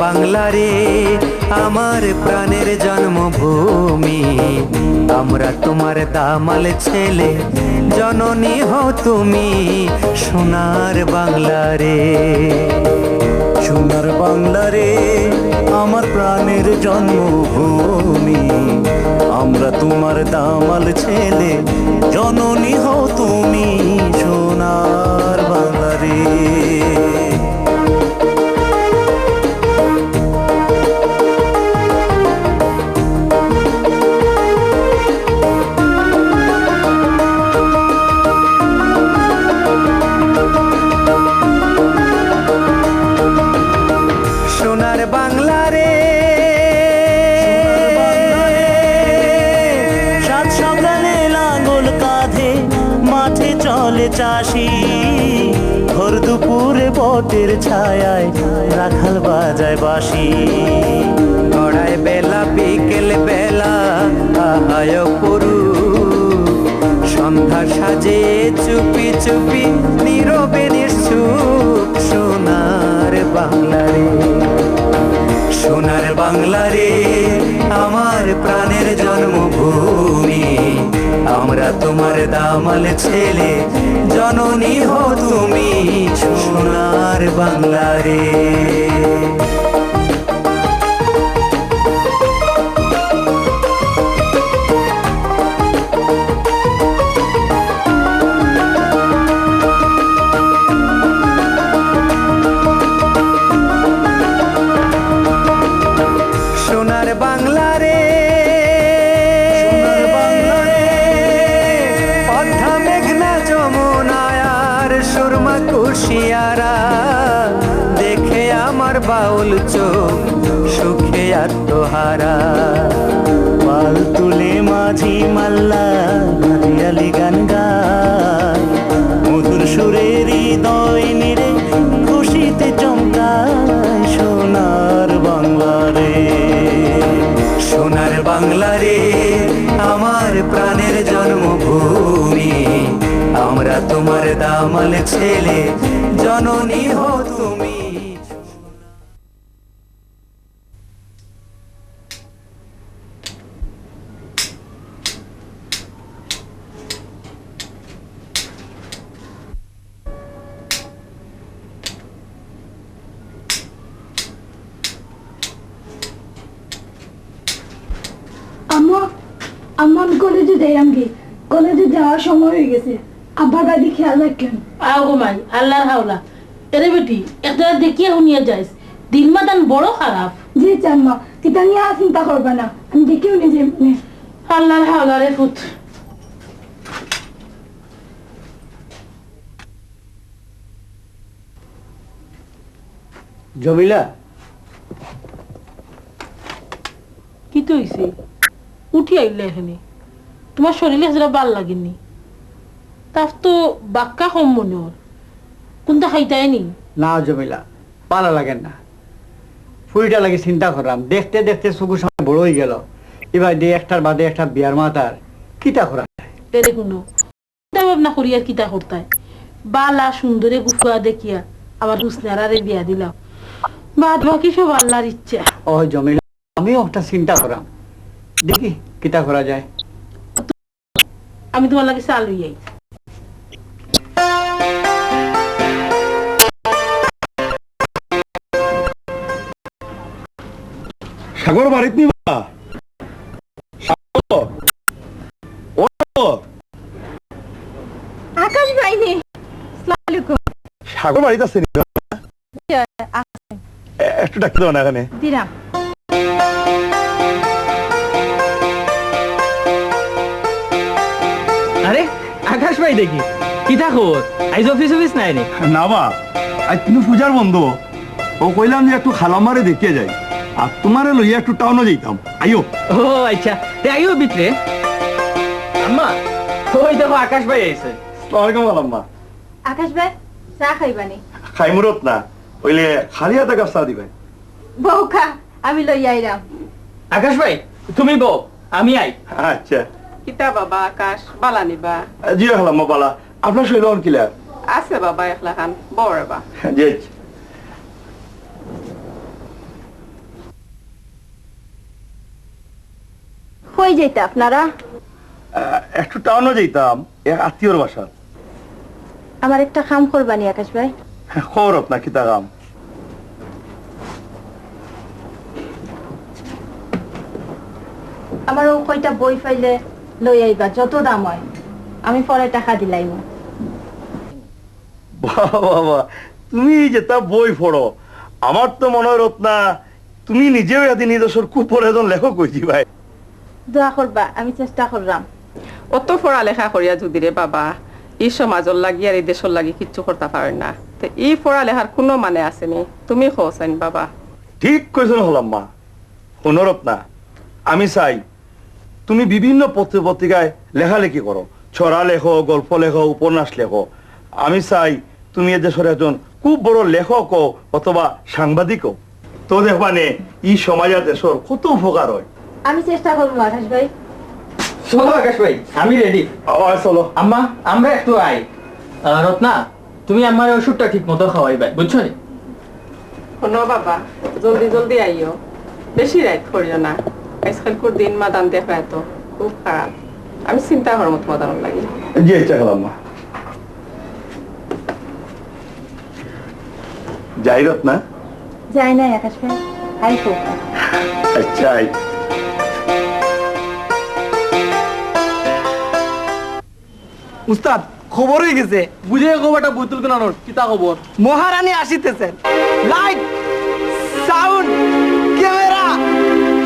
বাংলা রে আমার প্রাণের জন্মভূমি, আমরা তোমার দামাল ছেলে, জননী হও তুমি সোনার বাংলা রে। সোনার বাংলা রে আমার প্রাণের জন্মভূমি, আমরা তোমার দামাল ছেলে, জননী হও তুমি সোনার বাংলা রে। সোনার বাংলা রে সাত সকালে লাঙ্গল কাঁধে মাঠে চলে চাষি, ভোর দুপুরে বটের ছায়ায় রাখাল বাজায় বাঁশি। গড়ায় বেলা বিকেল বেলা আহায় পুরু, সন্ধ্যা সাজে চুপি চুপি নীরবে নিশ্চুপ সোনার বাংলা রে। সোনার বাংলা রে আমার প্রাণের জন্মভূমি, আমরা তোমার দামাল ছেলে, জননী হও তুমি সোনার বাংলা রে। সোনার বাংলা রে সোনার বাংলা রে পদ্মা মেঘনা যমুনায় আর সুরমা কুশিয়ারা, দেখে আমার বাউল চোখ সুখে আত্মহারা। পাল তুলে মাঝি মাল্লা হাতিয়ালি গান গায়, মধুর সুরে হৃদয় নিরে খুশিতে চমকায় সোনার বাংলা রে। সোনার বাংলা রে আমার প্রাণের জন্মভূমি, আমরা তোমার দামাল ছেলে, জননী হও তুমি। আম্মা আমি কলেজে যাই, আমি কলেজে যাওয়ার সময় হয়ে গেছে, আব্বার বাড়ি খেয়াল রাখেন। আও গো মাই আল্লাহর হাওলা, এরে বেটি একটা দেখিয়া শুনিয়া যাইস, দিন মাদান বড় খারাপ। জি আম্মা, এটা নিয়ে আর চিন্তা করবা না, আমি দেখেও নিজে। আল্লাহর হাওলা রে ফুট। জমিলা, কি তো হইছে? উঠি আইলে এখানে, তোমার শরীরে যেটা ভাল লাগেনি, তার তো বাক্কা কম মনে হল, কোনটা খাইতাই নি? না জমিলা, ভালো লাগে না। ফুইটা লাগে চিন্তা করলাম, দেখতে দেখতে চকুর সামনে বড় হয়ে গেল, এবার দিয়ে একটার বাদে একটা বিয়ার মাতার কিতা করা যায়? এরে কোনো চিন্তা ভাবনা করি আর কিতা করতাই, বালা সুন্দরে গুফা দেখিয়া আবার হুসনারারে বিয়া দিলাম, বাদ বাকি সব আল্লাহর ইচ্ছা। ও জমিলা, আমিও একটা চিন্তা করাম, দেখি কিতা করা যায়। আমি তোমার লাগে চাল হইয়াই। সাগর বাড়িত নিবা? আকাশ ভাইনি, সাগর বাড়িতে আছে একটু ডাকি দেবো না এখানে। দিলাম। আরে আকাশ ভাই দেখি কি থাকো, আইজ অফিস অফিস নাই নি? না বা, আজ তুমি পূজার বন্ধ, ও কইলাম যে একটু খালামারে দেখিয়ে যাই, আর তোমারে লইয়া একটু টাউনও যাইতাম। আইও। ও আচ্ছা, তে আইও ভিতরে। আম্মা ওই দেখো আকাশ ভাই আইছে। আসসালামু আলাইকুম আম্মা। আকাশ ভাই চা খাইবানি? খাইমুরত না, ওইলে খালি হাতে কাপ চা দিবে। বউ খা, আমি লই আইরাম। আকাশ ভাই তুমি বউ, আমি আই। আচ্ছা। কিতা বাবা আকাশ বালা নিবা? জি খালাম্মা বালা, আপনার শৈল কিলার আছে বাবা একলা খান বড় বা। জি। কই যাইতে আপনারা? একটু টাউনও যাইতাম এক আত্মীয়র বাসা। আমার একটা কাম করবানি আকাশ ভাই। খবরত না কিতা কাম? আমার ও কয়টা বই ফাইলে লই আইবা, যত দাম হয় আমি পরে টাকা দিলাইব। বাবা তুমি যেটা বই পড়ো, আমার তো মনে হয় রত্না তুমি নিজেও এদিন নিজস্বর খুব বড় একজন লেখক হয়েছি ভাই। দোয়া করবা, আমি চেষ্টা করলাম। অত পড়ালেখা করিয়া যদি রে বাবা এই সমাজের লাগি আর এই দেশের লাগি কিচ্ছু করতে পারেন না, তো এই পড়ালেখার কোনো মানে আসেনি। তুমি খোঁজেন বাবা। ঠিক কইছেন হলাম মা। শোনো রত্না, আমি চাই তুমি বিভিন্ন পত্র পত্রিকায় লেখালেখি করো, ছড়া লেখো, গল্প লেখো, উপন্যাস লেখো। আমি চাই তুমি এ দেশের একজন খুব বড় লেখক হও অথবা সাংবাদিক হও। তো দেখবানে এই সমাজের দেশের কত উপকার হয়। আমি চেষ্টা করবো আকাশ ভাই। চলো আকাশ ভাই, আমি রেডি। চলো আম্মা, আমরা একটু আই। রত্না, তুমি আমার ওষুধটা ঠিক মতো খাওয়াইবা, বুঝছো নি? শোনো বাবা, জলদি জলদি আইও, বেশি রাত করিও না। আজকালকার দিন মাদান দেখা এত খুব খারাপ। আমি চিন্তা করার মতো মাদান লাগি। জি ইচ্ছা খেলাম মা। যাই রত্না। যাই নাই আকাশ ভাই, আইতো। আচ্ছা উস্তাদ খবর হয়ে গেছে, বুঝে খবরটা বুতুল কেনানোর কিতা খবর? মহারানী আসিতেছেন। Light, sound, camera,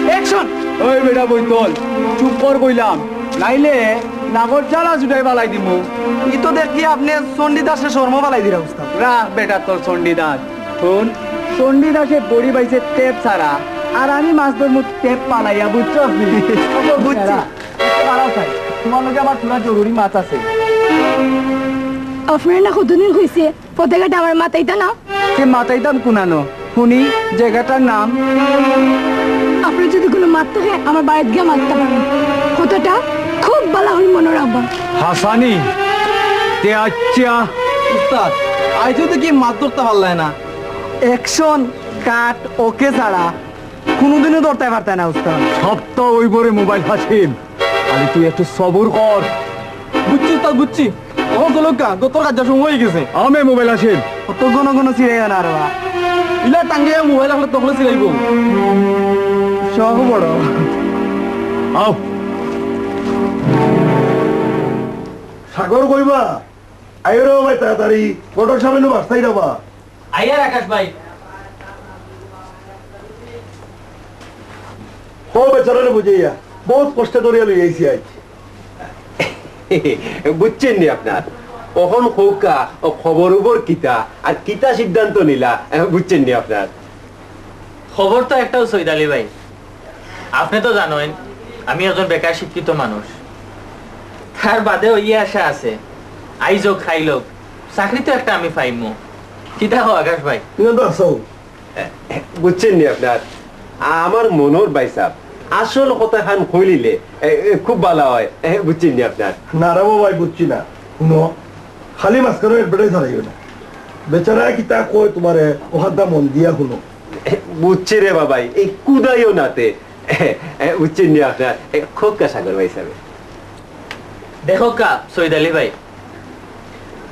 action. ওই বেটা বইতল, চুপ কর কইলাম, নাইলে নাগর জ্বালা জুটাই বালাই দিমু। ই তো দেখি আপনি চণ্ডীদাসে শর্মা বালাই দিরা উস্তাদ। রাখ বেটা তোর চণ্ডীদাস। শুন, চণ্ডীদাসে বড়ি বাইছে টেপ ছাড়া, আর আমি মাছ ধরমু টেপ পালাইয়া, বুঝছো? বুঝছি। তোমার লগে আমার পুরা জরুরি মাছ আছে। আপনার না কতদিন হয়েছে পতাকাটা আমার মাথাইটা না? সে মাথায় দাম কুনানো, শুনি জায়গাটার নাম। আপনার যদি কোনো মাত থাকে আমার বাড়িতে গিয়ে মারতে পারেন। কতটা খুব ভালো হল মনে রাখবা। হাসানি তে আচ্ছা উস্তাদ, আইছো তো কি মাছ ধরতে পারলাই না? অ্যাকশন কাট ওকে ছাড়া কোনোদিনও ধরতে পারতে না উস্তাদ। সপ্তাহ ওই পরে মোবাইল হাসিন, আরে তুই একটু সবুর কর। বুঝছি তা বুঝছি, ও গোলকা গত কাজের সময় হয়ে গেছে। আমি মোবাইল আসেন অত ঘন ঘন ছিঁড়ে না আর বা ইলা টাঙ্গে মোবাইল আসলে তখন চিলাইব। সব বড় আও সাগর কইবা আইও রে ভাই, তাড়াতাড়ি ফটোর সামনে বাস্তাই যাবা। আইয়ার আকাশ ভাই। হো বেচারা বুঝাইয়া বহুত কষ্ট করিয়া লই আইছি আজ। বুঝছেন নি আপনার কখন খৌকা ও খবর উপর কিতা আর কিতা সিদ্ধান্ত নিলা, বুঝছেন নি আপনার? খবর তো একটাও সৈদালি ভাই, আপনি তো জানেন আমি একজন বেকার শিক্ষিত মানুষ। তার বাদেও ইয়ে আশা আছে, আইজোক খাইলোক চাকরি তো একটা আমি পাইমু। কিতা হো আকাশ ভাই? তুমি তো আছো। বুঝছেন নি আপনার আমার মনোর বাইসাব আসল কথা খান কইলিলে খুব ভালো হয়, বুঝছেন নি আপনার? না রে ভাই বুঝছি না। শুনো, খালি মাঝখানে এডভার্টাইজ হারাইও না। বেচারা কিতা কয় তোমারে ওখানটা মন দিয়া শুনো। বুঝছি রে বাবাই, এই কুদাইও নাতে, বুঝছেন নি আপনার? খোকা সাগর বাইসাব দেখো কা সৈদালি ভাই,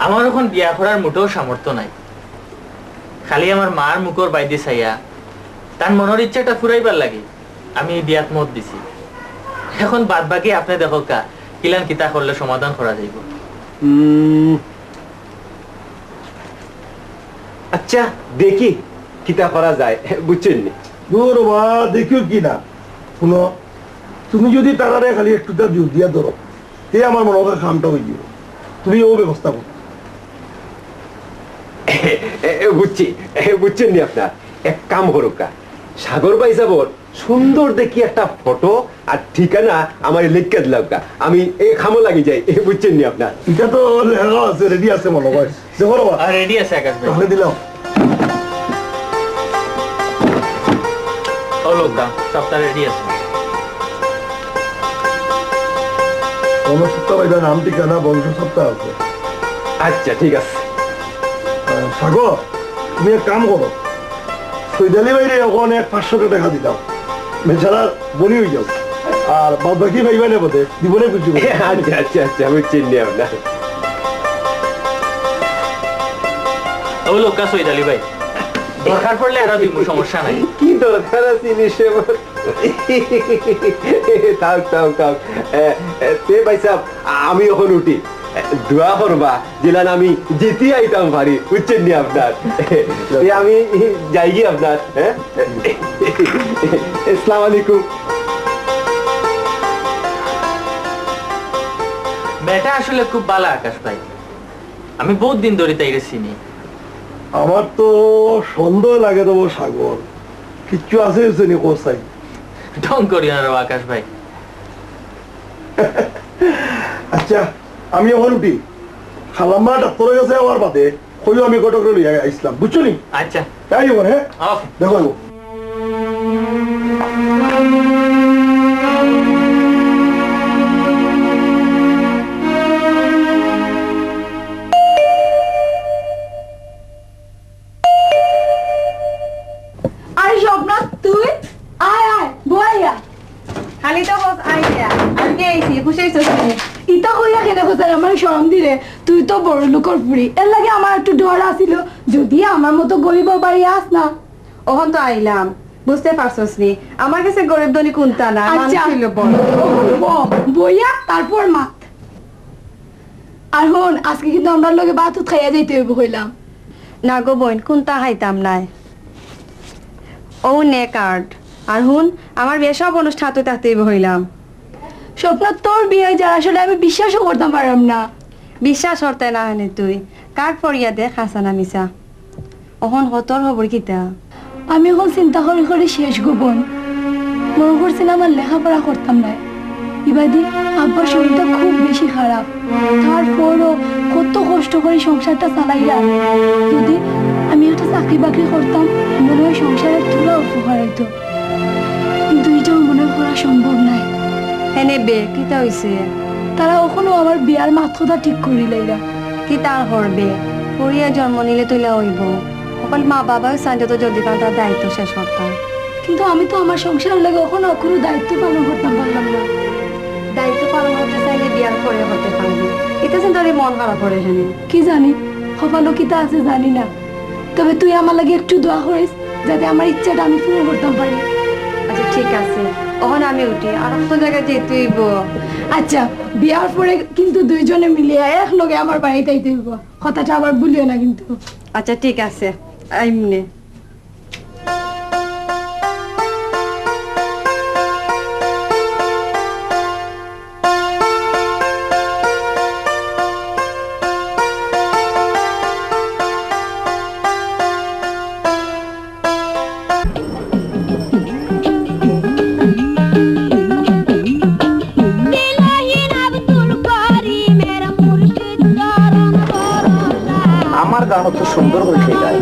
আমার এখন বিয়া করার মোটেও সামর্থ্য নাই। খালি আমার মার মুখর বাইদি চাইয়া তার মনের ইচ্ছাটা ফুরাইবার লাগে আমি এই বিয়াত মত দিছি। এখন বাদ বাকি আপনি দেখো কা কিলান কিতা করলে সমাধান করা যাইব। আচ্ছা দেখি কিতা করা যায়, বুঝছেন নি? দূর বা দেখিও কি না। শুনো, তুমি যদি তারারে খালি একটুটা জোর দিয়া ধরো, তে আমার মনে হয় কামটা হয়ে যাবে। তুমি ও ব্যবস্থা করো। বুঝছি, বুঝছেন নি আপনার? এক কাম করুকা, সাগর ভাই যাবর সুন্দর দেখি একটা ফটো আর ঠিকানা আমার লিখে দিলাম, আমি এই খামো লাগি যাই, বুঝছেন নি আপনার? এটা তো লেখা আছে, রেডি আছে মনে হয়। দেখো রে বা, আর রেডি আছে আকাশ ভাই? তাহলে দিলাম। ও লোকটা সবটা রেডি আছে। সপ্তাহ ভাইবা নাম ঠিকানা বংশ সপ্তাহ আছে। আচ্ছা ঠিক আছে। সাগর, তুমি এক কাম করো, সৈদালি বাইরে ওখানে 500 টাকা দিলাম, বেচারা বলি হয়ে যাও। আর বাকি ভাই মানে বোধে জীবনে বুঝছি আচ্ছা আচ্ছা আচ্ছা বুঝছি নি আপনার ও লোকা সৈয়দ আলী ভাই দরকার পড়লে আরো দিব সমস্যা নাই কি দরকার আছে নিশে থাক থাক থাক তে ভাই সাহেব আমি এখন উঠি দোয়া করবা যেলান আমি জিতি আইতাম পারি বুঝছেন নি আপনার আমি যাই গিয়ে আপনার হ্যাঁ আসসালামু আলাইকুম মেয়েটা আসলে খুব ভালো আকাশ ভাই আমি বহুত দিন ধরে তাইরে চিনি আমার তো সন্দেহ লাগে তো সাগর কিচ্ছু আছে নি কোসাই ঢং করি না রে আকাশ ভাই আচ্ছা আমি এখন উঠি খালাম্মা ডাক্তারের কাছে আমার বাদে কইও আমি কটকরে লইয়া আইছিলাম বুঝছো নি আচ্ছা তাই হবো হ্যাঁ ওকে দেখো আরে স্বপ্ন তুই আয় আয় বইয়া খালি তো বস আইডিয়া আজকে আইছি খুশি হইছো ইতা কইয়া কেন কোথায় আমার শরম দিলে তুই তো বড় লোকর পুরি এর লাগে আমার একটু ডর আসিল যদি আমার মতো গরিব বাড়ি আস না ওহন তো আইলাম বুঝতে পারছস নি আমার কাছে গরিব ধনী কোনটা না মানুষ হইল বড় বইয়া তারপর মাত আর হন আজকে কিন্তু আমরা লগে ভাত খাইয়া যাইতে হইব কইলাম না গো বোন কোনটা খাইতাম নাই ও নে কার্ড আর হুন আমার বিয়ে সব অনুষ্ঠান তো তাতেই হইলাম স্বপ্ন তোর বিয়ে যার আসলে আমি বিশ্বাসও করতাম পারলাম না বিশ্বাস হরতে না হয়নি তুই কার্ড পড়িয়া দে খাসা না মিশা ওহন হতর হবর কিতা আমি এখন চিন্তা করে করে শেষ গোপন মনে করছি না আমার লেখাপড়া করতাম না ইবাদি আব্বার শরীরটা খুব বেশি খারাপ তারপরও কত কষ্ট করে সংসারটা চালাইলা যদি আমি একটা চাকরি বাকরি করতাম মনে হয় সংসারের তুলা উপকার হইতো কিন্তু এটাও মনে করা সম্ভব নাই হেনে বে কিতা হইছে তারা ওখানেও আমার বিয়ার মাত্রটা ঠিক করি লাইলা কি তার হরবে পড়িয়া জন্ম নিলে তুইলা হইব সকল মা বাবাও চাইলে তো যদি কারণ তার দায়িত্ব শেষ করতাম কিন্তু আমি তো আমার সংসারের লাগে ওখানে কোনো দায়িত্ব পালন করতাম পারলাম না দায়িত্ব পালন করতে চাইলে বিয়ার পরে করতে পারবি এটা চিন্তা মন খারাপ করে হেনে কি জানি কপালও কিতা আছে জানি না তবে তুই আমার লাগে একটু দোয়া করিস যাতে আমার ইচ্ছাটা আমি পূরণ করতাম পারি আচ্ছা ঠিক আছে ওখানে আমি উঠি আর একটা জায়গায় যেতে হইব আচ্ছা বিয়ার পরে কিন্তু দুইজনে মিলিয়ে এক লগে আমার বাড়িতে আইতে হইব কথাটা আবার ভুলিও না কিন্তু আচ্ছা ঠিক আছে আইমনে আমার গান তো সুন্দর করে সেই গায়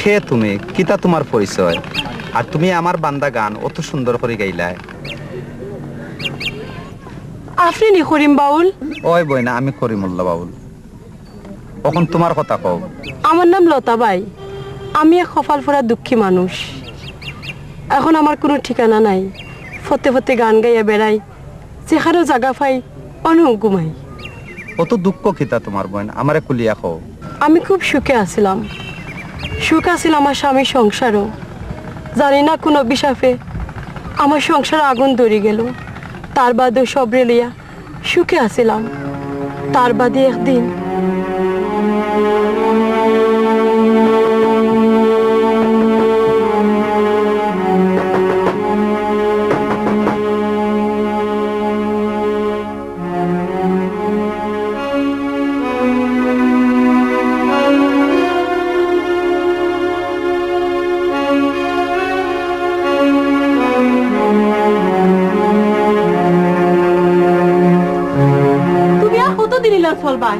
কে তুমি কিতা তোমার পরিচয় আর তুমি আমার বান্দা গান অত সুন্দর করে গাইলায় আপনি নি করিম বাউল ওই বই না আমি করিমুল্লাহ বাউল এখন তোমার কথা কও আমার নাম লতা বাই আমি এক কপাল ফোড়া দুঃখী মানুষ এখন আমার কোনো ঠিকানা নাই ফতে ফতে গান গাইয়া বেড়াই যেখানেও জায়গা পাই অনেক ঘুমাই অত দুঃখ কিতা তোমার বোন আমারে কুলিয়া কও আমি খুব সুখে আছিলাম সুখ আছিল আমার স্বামীর সংসারও জানি না কোন অভিশাপে আমার সংসার আগুন ধরে গেল তার বাদে সব রেলিয়া সুখে আছিলাম তার বাদে একদিন কিলা চলবাই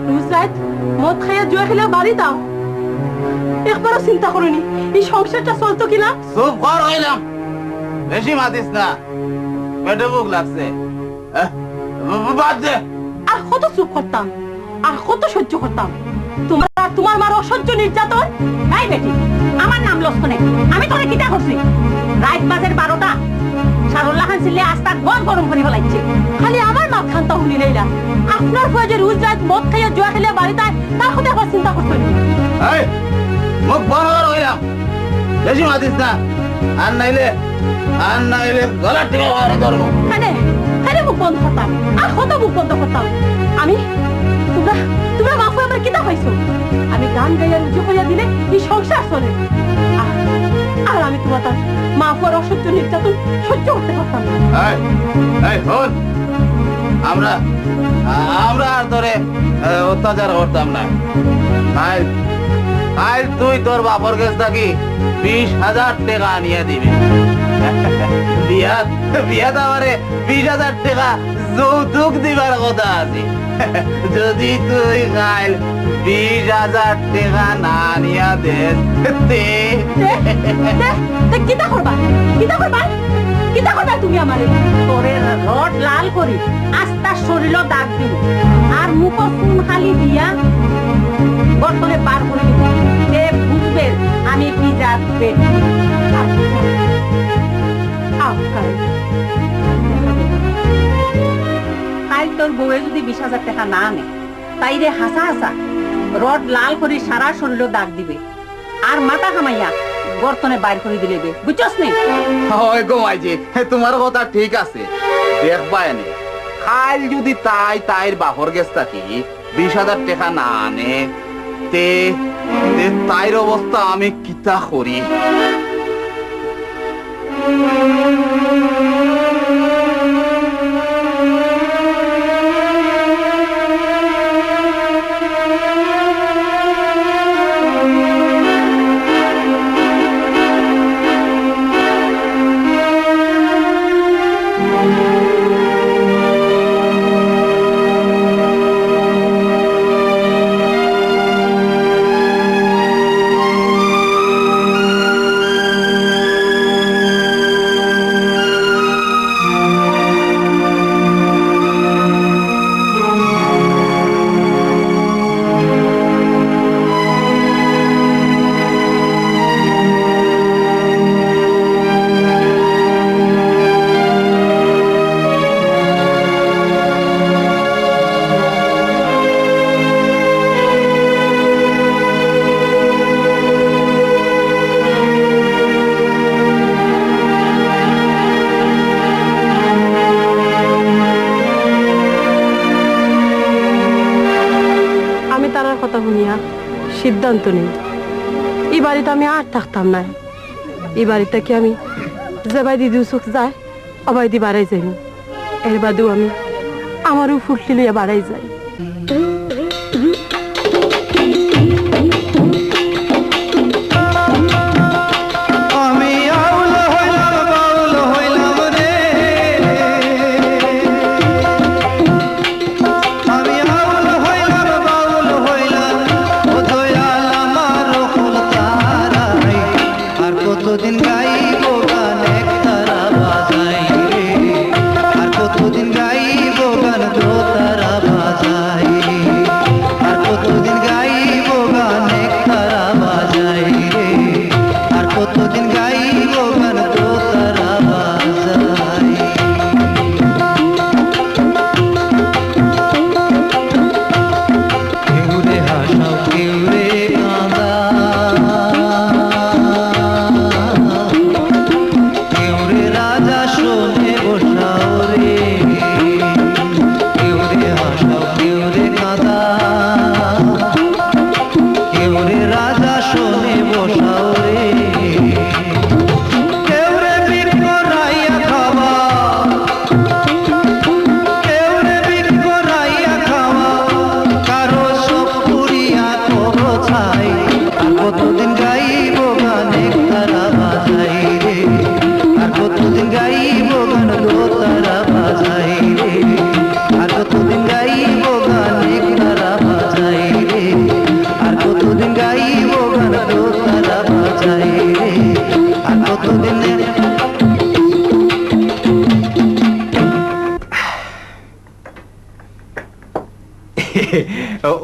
রোজ রাত মদ খাইয়া জুয়া খেলে বাড়ি দাও একবারও চিন্তা করিনি এই সংসারটা চলতো কিনা চুপ কর হইলাম বেশি মাতিস না পেটে বুক লাগছে বাদ দে আর কত চুপ করতাম আর কত সহ্য করতাম তোমার আর তোমার মার অসহ্য নির্যাতন নাই বেটি আমার নাম লক্ষণে আমি তোরে কিটা করছি রাত বাজের 12টা সারুল্লাহ খান ছিলে আস্তা গন গরম করে ফেলাইছে খালি আমার মাপ খান্তা হুলি লইলা আপনার ফৌজে রোজ রাত মদ খাইয়া জুয়া খেলে বাড়িতে তার কথা একবার চিন্তা করতে এই মুখ বন্ধ কর হইলাম বেশি মাতিস না আর নাইলে গলা টিপে মারে ধরবো খালি মুখ বন্ধ করতাম আর কত মুখ বন্ধ করতাম আমি তোমরা মাফু আমার কিতা পাইছো আমি গান গাইয়া রুজু করিয়া দিলে এই সংসার চলে আর আমি তোমার তার মাফু আর অসহ্য নির্যাতন সহ্য করতে পারতাম না এই শোন আমরা আর তোরে অত্যাচার করতাম না আজ তুই তোর বাপর কাছ থাকি 20,000 টাকা আনিয়ে দিবি বিয়াত আমারে 20,000 টাকা যৌতুক দিবার কথা আছে যদি তুই কাল 20,000 টাকা না আনিয়া দেন কিতা করবা তুমি আমারে তোরে রড লাল করি আস্তা শরীর দাগ দিব আর মুখ ফোন খালি দিয়া বর্তমানে পার করে দিব সে বুঝবে আমি কি জাত পেট কাল তোর বউয়ে যদি 20,000 টাকা না আনে তাইরে হাসা রড লাল করে সারা শরীর দাগ দিবে আর মাথা কামাইয়া বর্তনে বাইর করে দিলে বুঝছস নি হয় গো মাইজি তোমার কথা ঠিক আছে দেখবা এনে কাল যদি তাইর বাপর গেছ থাকি 20,000 টাকা না আনে তে তাইর অবস্থা আমি কিতা করি সিদ্ধান্ত নেই এই বাড়িতে আমি আর থাকতাম না এই বাড়িতে কি আমি যেবাই দিদি সুখ যায় অবাই দি বাড়াই যাই এর বাদেও আমি আমারও ফুটলি লইয়া বাড়াই যাই কতদিন গাইব গান দো তারা বাজাই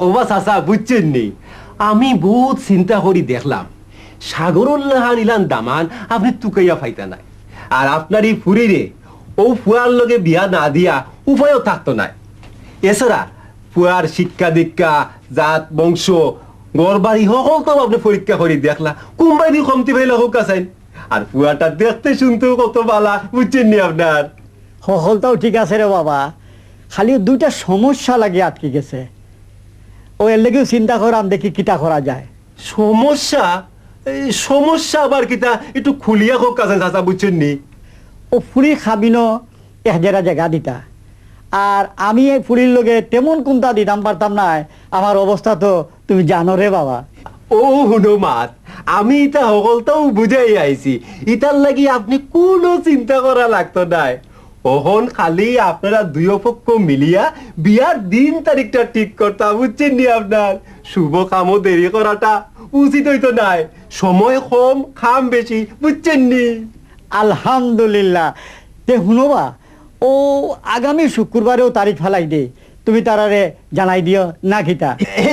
ওবা চাচা বুঝছেন নি আমি বহুত চিন্তা করি দেখলাম সাগরুল্লাহান ইলান দামান আপনি তুকাইয়া ফাইতা নাই আর আপনার এই ফুরিরে ও ফুয়ার লগে বিয়া না দিয়া উপায়ও থাকতো নাই এছাড়া ফুয়ার শিক্ষা দীক্ষা জাত বংশ গড় বাড়ি সকল তো আপনি পরীক্ষা করি দেখলা কোনবাই দি কমতি ভাইলা হোক আছেন আর ফুয়াটা দেখতে শুনতেও কত বালা বুঝছেন নি আপনার সকলটাও ঠিক আছে রে বাবা, খালি দুইটা সমস্যা লাগে আটকে গেছে। ও এর লেগেও চিন্তা করাম দেখি কিটা করা যায়। সমস্যা? এই সমস্যা আবার কিটা একটু খুলিয়া হোক আছেন চাচা বুঝছেন নি? ও ফুরি খাবিনো এক জায়গা দিতা, আর আমি এই ফুরির লগে তেমন কোনটা দিতাম পারতাম না। আমার অবস্থা তো তুমি জানো রে বাবা। ও হনুমাত, আমি ইটা সকলটাও বুঝাই আইছি, ইটার লাগি আপনি কোনো চিন্তা করা লাগতো নাই। ওহন খালি আপনারা দুই পক্ষ মিলিয়া বিয়ার দিন তারিখটা ঠিক করতাম বুঝছেন নি? আপনার শুভ কামও দেরি করাটা উচিত হইতো নাই, সময় কম খাম বেশি বুঝছেন নি? আলহামদুলিল্লাহ। তে শুনবা, ও আগামী শুক্রবারেও তারিখ ফেলাই দে, তুমি তারারে জানাই দিও না কিতা?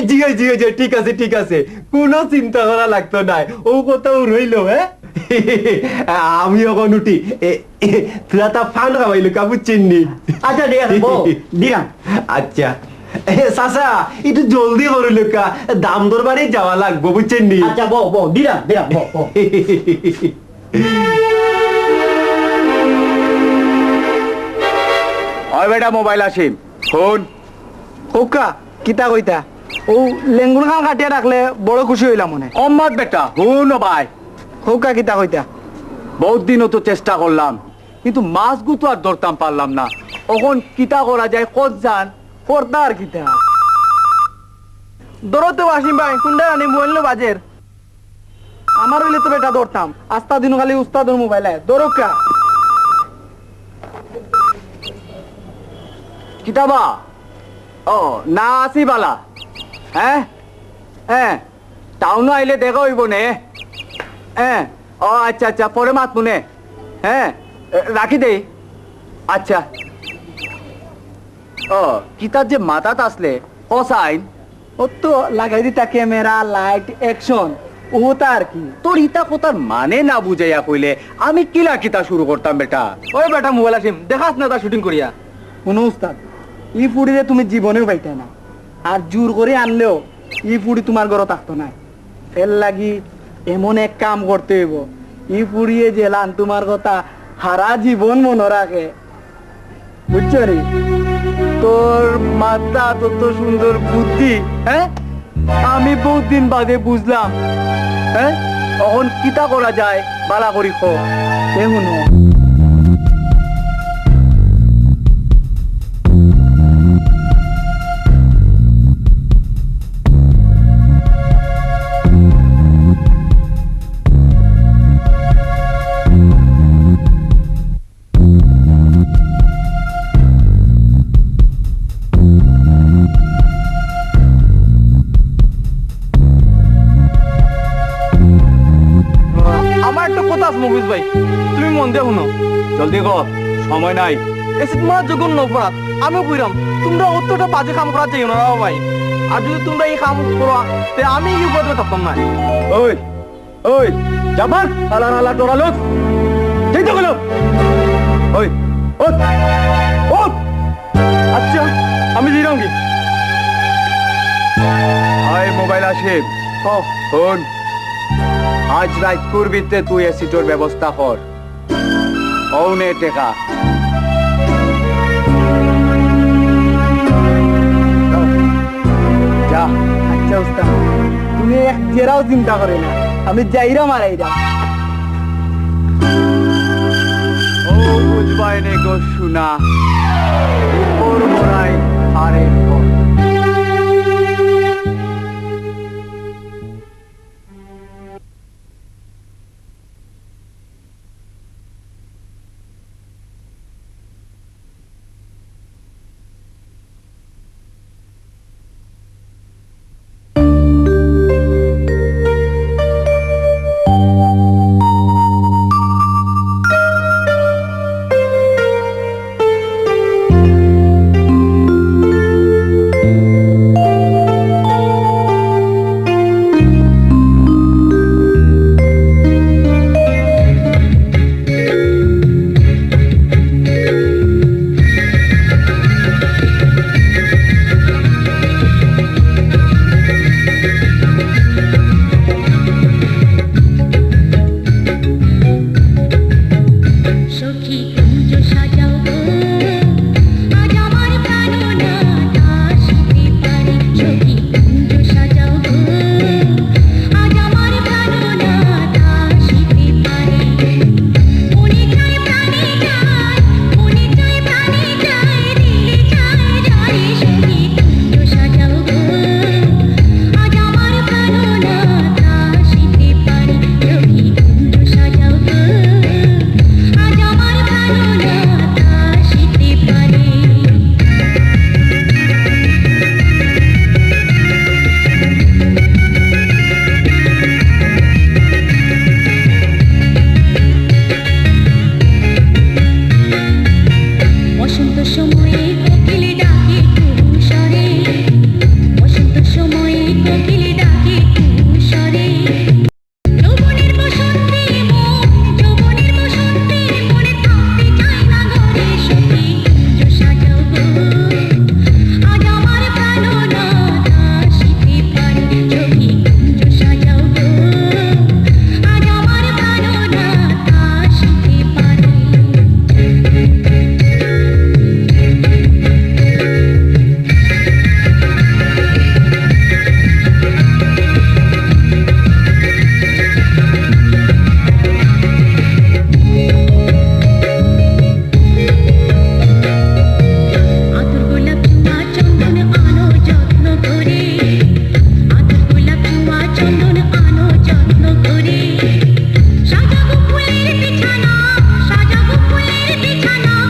জিও জিও জিও, ঠিক আছে ঠিক আছে, কোনো চিন্তা করা লাগতো নাই, ও কোথাও রইল। হ্যাঁ আমি এখন উঠি, তুরা তা ফান খাওয়াইলো কা বুঝছেন নি? আচ্ছা ঠিক আছে দিলাম। আচ্ছা চাচা একটু জলদি করল কা, দাম দর বাড়ি যাওয়া লাগবো বুঝছেন নি? আচ্ছা বউ দিলাম দিলাম। ওই বেটা মোবাইল আসিম ফোন হোকা কিতা কইতা, ও লেঙ্গুর খান কাটিয়া রাখলে বড় খুশি হইলাম মনে। অম্মাদ বেটা হুন ভাই, হোকা কিতা কইতা। বহুত দিনও তো চেষ্টা করলাম কিন্তু মাছ গুতো আর ধরতাম পারলাম না। এখন কিতা করা যায় কত জান করতা আর কিতা দরতে আসিম ভাই, কোনটা আনি মোবাইল বাজের আমার হইলে তো বেটা ধরতাম। আস্তা দিন খালি উস্তাদর মোবাইল দরকা কিতাবা। ও না আসি বালা। হ্যাঁ হ্যাঁ টাউন আইলে দেখা হইব নে। হ্যাঁ ও আচ্ছা আচ্ছা, পরে মাত মনে। হ্যাঁ রাখি দেই। আচ্ছা ও কিতার যে মাথাত আসলে কসাইন ও তো লাগাই দিতা ক্যামেরা লাইট অ্যাকশন, ও তার কি তোর ইতা কথার মানে না বুঝাইয়া কইলে আমি কিলা কিতা শুরু করতাম বেটা। ওই বেটা মোবাইল আসিম দেখাস না তা শুটিং করিয়া। কোনো উস্তাদ ই ফুড়িরে তুমি জীবনেও পাইতে না, আর জোর করে আনলেও ই ফুড়ি তোমার ঘরে থাকতো না। এর লাগি এমন এক কাম করতে হইব, ই ফুড়িয়ে জেলান তোমার কথা হারা জীবন মনে রাখে, বুঝছো রে? তোর মাথা তত সুন্দর বুদ্ধি, হ্যাঁ আমি বহুত দিন বাদে বুঝলাম। হ্যাঁ এখন কিতা করা যায় বালা করি খো দেখুন। আমার একটা কথা আছে মুভিজ ভাই, তুমি মন দিয়ে শুনো। জলদি কর, সময় নাই। এসে তোমার জঘন্য অপরাধ আমি বুঝলাম। তোমরা অতটা বাজে কাম করা চাই না ভাই, আর যদি তোমরা এই কাম করো তে আমি এই উপরে থাকতাম না। ওই ওই জাপান আলা আলা টোরালো ঠিক তো গেল। ওই ওঠ ওঠ। আচ্ছা আমি দিলাম কি আয় মোবাইল আসে ফোন। আজ রাত করবিতে তুই এসিটোর ব্যবস্থা কর। ওনে টেকা যা। আচ্ছা উস্তাদ তুমি এক জেরাও চিন্তা করে না, আমি যাইরা মারাইরা। ও বুঝবাই নে গো শুনা উপর মোড়াই আরে পর। সখী কুঞ্জ সাজাও গো আজ আমার প্রাণনাথ আসিতে পারে সখী কুঞ্জ সাজাও গো আজ আমার প্রাণনাথ আসিতে পারে মনে চায় প্রাণে যায় মনে চায় প্রাণে যায় দিলে চায় যায় সখী কুঞ্জ সাজাও গো আজ আমার প্রাণনাথ আসিতে পারে সখী কুঞ্জ সাজাও গো আজ আমার প্রাণনাথ আসিতে পারে বসন্ত সময়ে কোকিল ডাকে কুসরে বসন্ত সময়ে কোকিল ডাকে কুসরে যৌবনের বসন্তে মন যৌবনের বসন্তে মনে থাকতে চায় না ঘরে সখী কুঞ্জ সাজাও গো আজ আমার প্রাণনাথ আসিতে পারে সখী কুঞ্জ সাজাও গো আজ আমার প্রাণনাথ আসিতে পারে আতর গোলাপ চুমা চন্দন আনো যত্ন করে আতর গোলাপ চুমা চন্দন আনো যত্ন করে সাজাবো ফুলের বিছানা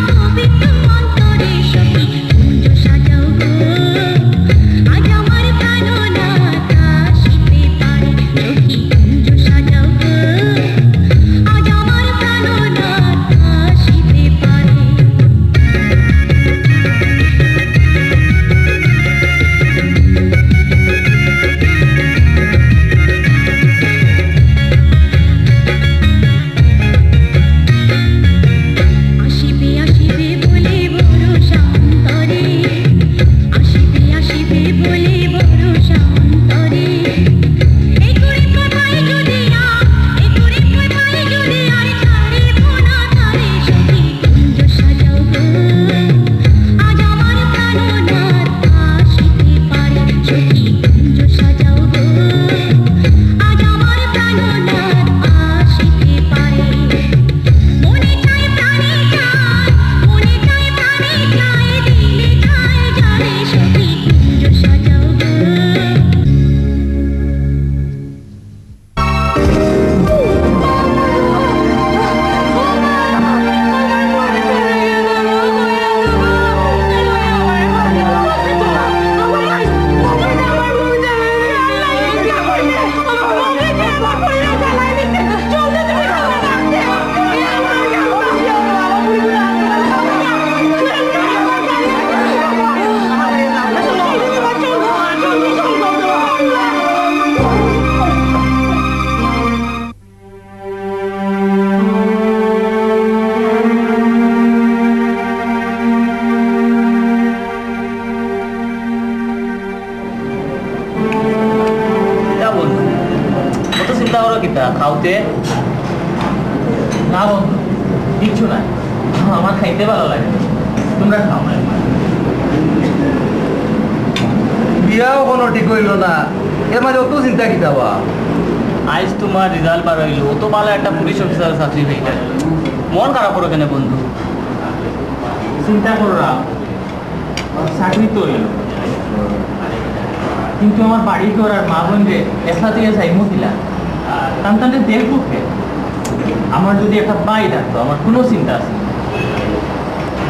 পবিত্র অন্তরে সখী কুঞ্জ সাজাও গো আজ আমার প্রাণনাথ আসিতে পারে সখী কুঞ্জ সাজাও গো আজ আমার প্রাণনাথ আসিতে পারে আসিবে আসিবে বলে বড় শান্তরে আসিবে আসিবে বলে বড় শান্তরে এই করে প্রভাই যদি আর ছাড়িব না তারে সখী কুঞ্জ সাজাও গো আজ আমার প্রাণনাথ আসিতে পারে সখী কুঞ্জ সাজাও গো আজ আমার প্রাণনাথ আসিতে পারে মনে চায় প্রাণে যায় মনে চায় প্রাণে যায় দিলে চায় যায় সখী কুঞ্জ সাজাও গো কিতা বন্ধু কত চিন্তা করো কিতা খাওতে না বন্ধু কিচ্ছু নাই আমার খাইতে ভালো লাগে তোমরা খাও বিয়াও কোনো ঠিক হইল না এর মাঝে অত চিন্তা কি দাবা আজ তোমার রেজাল্ট বার হইলো অত ভালো একটা পুলিশ অফিসারের চাকরি হয়ে গেল মন খারাপ করো কেন বন্ধু চিন্তা করো না চাকরি তো হইলো কিন্তু আমার বাড়ি ঘর আর মা বোন রে একলা দিয়ে যাইমু দিলা সন্তানদের দেখবো কে আমার যদি একটা বাই থাকতো আমার কোনো চিন্তা আছে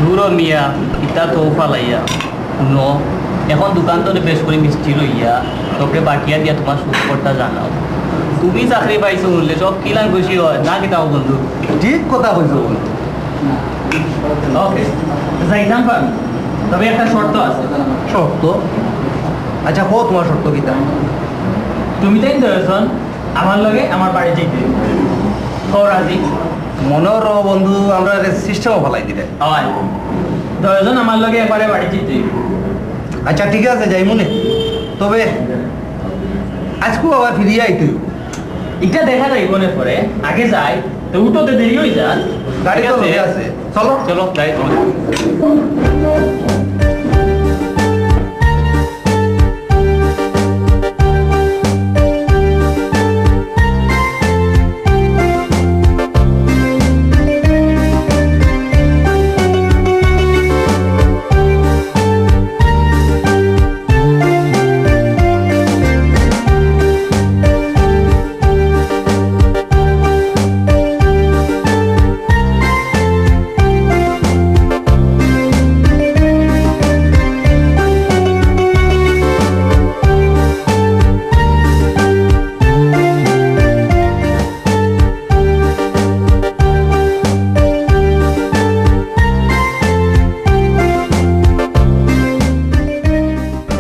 দূর মিয়া ইতা তো ফালাইয়া শুনো এখন দোকান তো বেশ করে মিষ্টি লইয়া তোকে বাকিয়া দিয়া তোমার সুখবরটা জানাও তুমি চাকরি পাইছো বললে সব কিলান খুশি হয় না কিতাও বন্ধু ঠিক কথা কইছো বন্ধু ওকে যাইতাম পারবি তবে একটা শর্ত আছে শর্ত আচ্ছা কো তোমার শর্ত কিতা তুমি তাই দর্শন আমার লগে আমার বাড়ি যেতে রাজি মনের বন্ধু আমরা সিস্টেমও ফেলাই দিলে হয় 10 জন আমার লগে একবারে বাড়ি যেতে আচ্ছা ঠিক আছে যাই মনে তবে আজকেও আবার ফিরিয়ে আইতে এটা দেখা যাই মনে পরে আগে যাই তো উঠোতে দেরি হয়ে যান গাড়ি তো ঠিক আছে। আছে চলো চলো যাই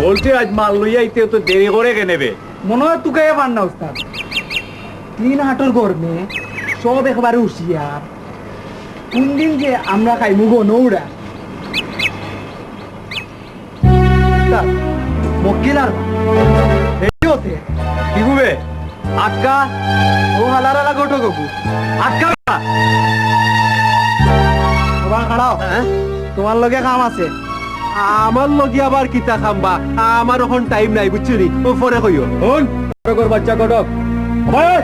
বলছি আজ মাল লইয়া আইতে তো দেরি করে কে নেবে মনে হয় তোকে এবার না উস্তাদ 3 হাঁটুর গরমে সব একবারে হুঁশিয়ার কোন দিন যে আমরা খাইমু গো নৌরা মক্কিল আর রেডি হতে কি হবে আটকা ও হালার হালা গোটো গবু আটকা তোমার খাড়াও তোমার লগে কাম আছে আমার লগে আবার কিতা খাম্বা আমার এখন টাইম নাই বুঝছিনি ও পরে কইও হন কর বাচ্চা কটক ওই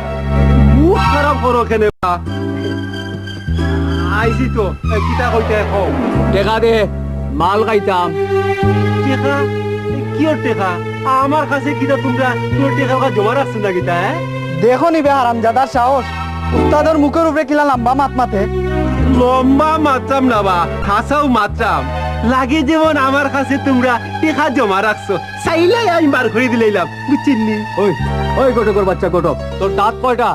মুখ খারাপ করো কেনে আইছি তো কিতা কইতে কও টেকা দে মাল খাইতাম টেকা কিও টেকা আমার কাছে কিতা তোমরা তোর টেকা জমা রাখছ না কিতা দেখো নিবে হারামজাদার সাহস উস্তাদের মুখের উপরে কিলা লম্বা মাত মাতে লম্বা মাত্রাম না বা হাসাও মাত্রাম লাগে যেমন আমার কাছে তোমরা টেকা জমা রাখছো চাইলে আমি বার করে দিলাম বুঝছিনি ওই ওই কটকর বাচ্চা কটক তোর দাঁত কয়টা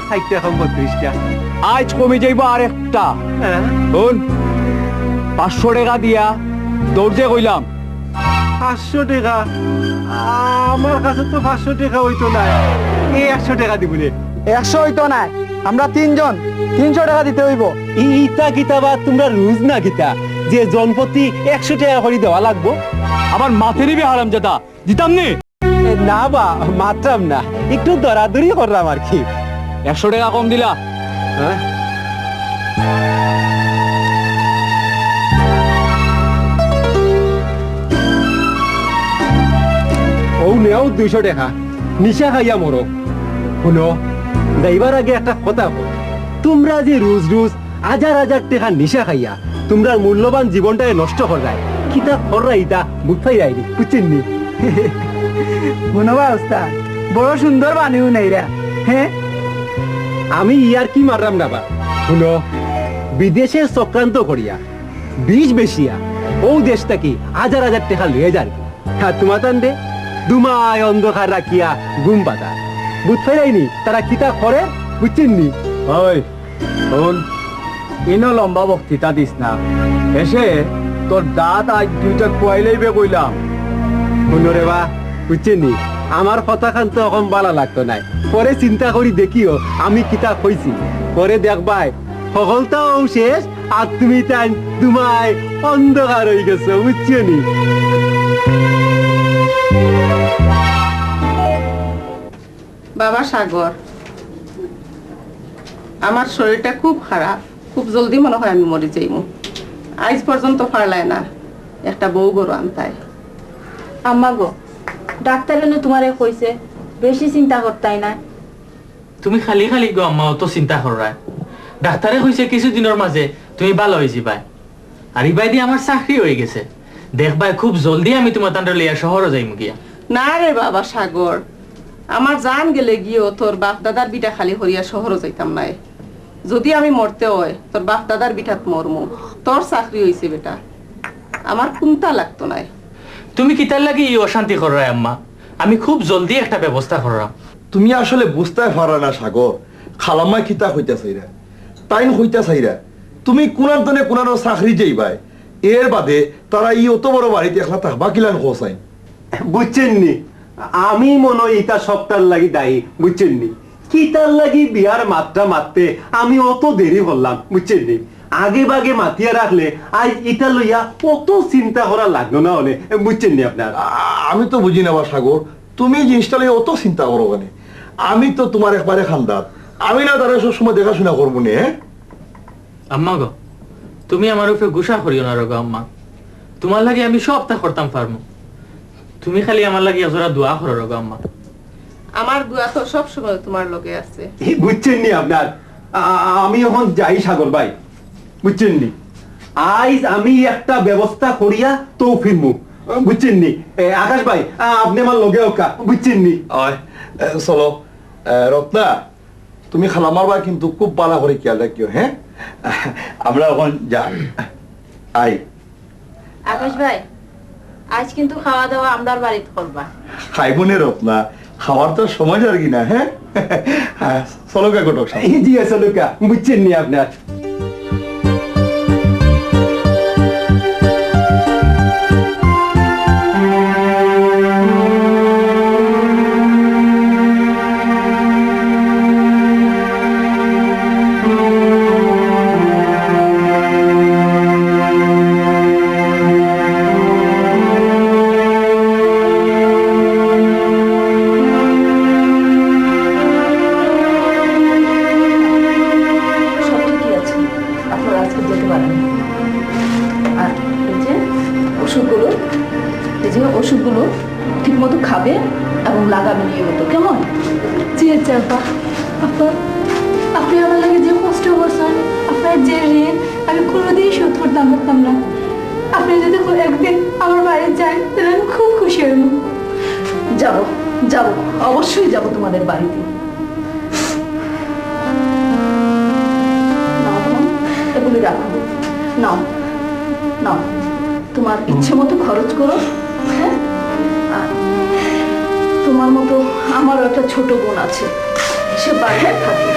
60টা কম 32টা আজ কমে যাইব আর একটা শোন 500 টাকা দিয়া দৌড়তে কইলাম 500 টাকা আমার কাছে তো 500 টাকা হইতো না এই 100 টাকা দিবলে 100 হইতো না আমরা 3 জন 300 টাকা দিতে হইব ইটা কিতাবা তোমরা রুজ না কিতা যে জনপতি 100 টাকা করে দেওয়া লাগবো আবার মাথে নিবি হারামজাদা দিতাম নি না বা মাত্রাম না একটু দরাদরি করলাম আর কি 100 টাকা কম দিলা হ্যাঁ ও নেও 200 টাকা নিশা খাইয়া মরো শুনো যাইবার আগে একটা কথা বল তোমরা যে রোজ রোজ হাজার হাজার টাকা নিশা খাইয়া তোমরা মূল্যবান জীবনটাকে নষ্ট করায় কিতা কররা ইটা বুঝাই আইনি বুঝছেননি মনোবা উস্তাদ বড় সুন্দর বানিও নাই রে হ্যাঁ আমি ইয়ার কি মারলাম না বা শুনো বিদেশে চক্রান্ত করিয়া বিষ বেশিয়া ও দেশটা কি হাজার হাজার টাকা লয়ে যার হ্যাঁ তোমার দে দুমায় অন্ধকার রাখিয়া ঘুম পাতা বুঝতে যায়নি তারা কিতা করে বুঝছেননি ওই শোন ইনো লম্বা বক্তৃতা দিস না এসে তোর দাঁত আজ 2টা কোয়াইলেইবে কইলাম শুনো রে বা বুঝছেননি আমার কথা খান তো এখন ভালো লাগতো নাই পরে চিন্তা করি দেখিও আমি কিতা কইছি পরে দেখবাই সকলটাও শেষ আর তুমি তাই দুমায় অন্ধকার হয়ে গেছো বুঝছেনি বাবা সাগর আমার শরীরটা খুব খারাপ খুব জলদি মনে হয় আমি মরে যাইমু আজ পর্যন্ত পারলায় না একটা বউ গরু আনতাই আম্মা গো ডাক্তার এনে তোমারে কইছে বেশি চিন্তা করতাই না তুমি খালি খালি গো আম্মা অত চিন্তা করা ডাক্তারে কইছে কিছুদিনের মাঝে তুমি ভালো হয়ে যাবাই আর ইবাই দিয়ে আমার চাকরি হয়ে গেছে দেখবাই খুব জলদি আমি তোমার তান্ডা লিয়া শহরে যাইমু গিয়া না রে বাবা সাগর আমার জান গেলে গিয়েও তোর বাপ দাদার বিটা খালি হরিয়া শহরও যাইতাম নাই যদি আমি মরতে হয় তোর বাপ দাদার বিটাত মরমু তোর চাকরি হইছে বেটা আমার কোনটা লাগতো নাই তুমি কিতার লাগি এই অশান্তি করাই আম্মা আমি খুব জলদি একটা ব্যবস্থা করলাম তুমি আসলে বুঝতে পারা না সাগর খালাম্মা কিতা হইতা চাইরা তাইন হইতা চাইরা তুমি কোনার দনে কোনার চাকরি যাইবাই এর বাদে তারা ই অত বড় বাড়িতে একলা থাকবা কিলান হোসাই বুঝছেননি আমি মনে হয় ইটা সপ্তাহ লাগি দায়ী বুঝছেননি কিতার লাগি বিয়ার মাত্রা মারতে আমি অত দেরি করলাম বুঝছেননি আগে বাগে মাতিয়া রাখলে আজ ইটা লইয়া কত চিন্তা করা লাগলো না হলে বুঝছেননি আপনার আমি তো বুঝি না বা সাগর তুমি জিনিসটা লইয়া অত চিন্তা করো কেন আমি তো তোমার একবারে খান্দাত আমি না তারা সবসময় দেখাশোনা করবো নে আম্মা গো, তুমি আমার উপরে গুসা করিও না রগো আম্মা। তোমার লাগে আমি সবটা করতাম পারমু, তুমি খালি আমার লাগে এজোড়া দোয়া করো রগো আম্মা। আমার দুয়া তো সব সময় তোমার লগে আছে। বুঝছেন নি আপনার? আমি এখন যাই সাগর ভাই, বুঝছেন নি? আইজ আমি একটা ব্যবস্থা করিয়া তো ফিরমু, বুঝছেন নি? আকাশ ভাই আপনি আমার লগে ওকা, বুঝছেন নি? চলো রত্না, তুমি খালামার বা কিন্তু খুব ভালো করে খেয়াল রাখিও, হ্যাঁ? আমরা এখন যাই। আই আকাশ ভাই, আজ কিন্তু খাওয়া দাওয়া আমরার বাড়িতে করবা। খাইবনে রত্না, খাওয়ার তো সময় আর কি না, হ্যাঁ? চলো কা ঘটক সাহেব। জি চলো কা, বুঝছেন নি আপনার? সব ঠিকই আছে, আপনারা আজকে যেতে পারেন। আর এই যে ওষুধগুলো, ঠিক মতো খাবে এবং লাগাবে নিয়মিত, কেমন? জি আচ্ছা আপা। আপা, আপনি আমার লাগে যে কষ্ট করছেন, আপনার যে ঋণ আমি কোনোদিন শোধ করতাম পারতাম না। আপনি যদি একদিন আমার বাড়ি যান তাহলে আমি খুব খুশি হইব। যাব যাব, অবশ্যই যাব তোমাদের বাড়িতে। নাও বোন, এগুলি রাখো, নাও নাও, তোমার ইচ্ছে মতো খরচ করো, হ্যাঁ? আর তোমার মতো আমারও একটা ছোট বোন আছে, সে বাইরে থাকে।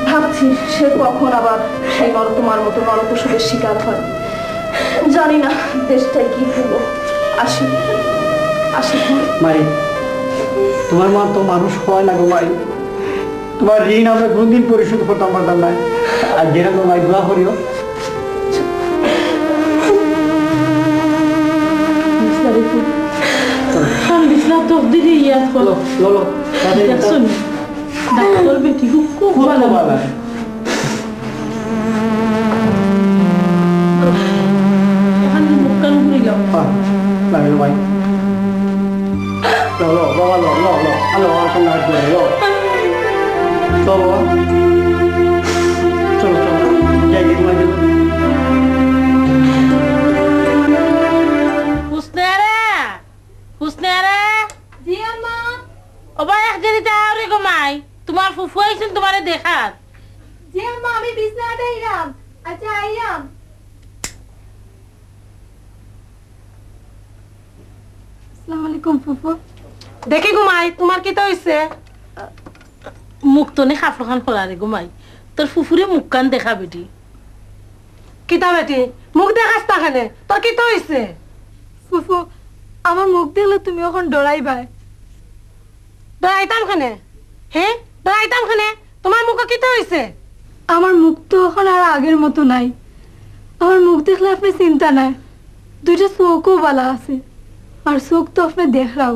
ভাবছি সে কখন আবার সেই তোমার মতো নরপশুদের শিকার হয়। জানি না দেশটাই কি হলো। আসি আসি। মাই, তোমার মা তো মানুষ হয় না গো মাই। তোমার ঋণ আমরা কোনদিন পরিশোধ করতাম পারতাম না। আর যেরকম মাই দোয়া করিও। ডাক্তার বেটি খুব ভালো বাবা, লাগলো ভাই। লো বাবা, লো লো লো, হ্যালো এখন না করে লো। চলো চলো চলো, যাই গিয়ে মাঝে জি আম্মা। ওবা এক দেরিতে আরে গো মাই, তোমার ফুফু আইছেন তোমারে দেখার। জি আম্মা, আমি বিছনাতে আইলাম। আচ্ছা আইলাম। আসসালামু আলাইকুম ফুফু। দেখি ঘুমাই, তোমার কি তো হইছে? মুখ তো নে খাফরখান খোলা রে ঘুমাই, তোর ফুফুরে মুখ কান দেখা বেটি। কিতা বেটি মুখ দেখাস না কেন? তোর কি তো হইছে? ফুফু, আমার মুখ দেখলে তুমি এখন ডরাইবাই। ডরাইতাম খানে? হ্যাঁ ডরাইতাম খানে? তোমার মুখ কি তো হইছে? আমার মুখ তো এখন আর আগের মতো নাই। আমার মুখ দেখলে আপনি চিন্তা নাই, দুইটা চোখও বালা আছে, আর চোখ তো আপনি দেখরাও।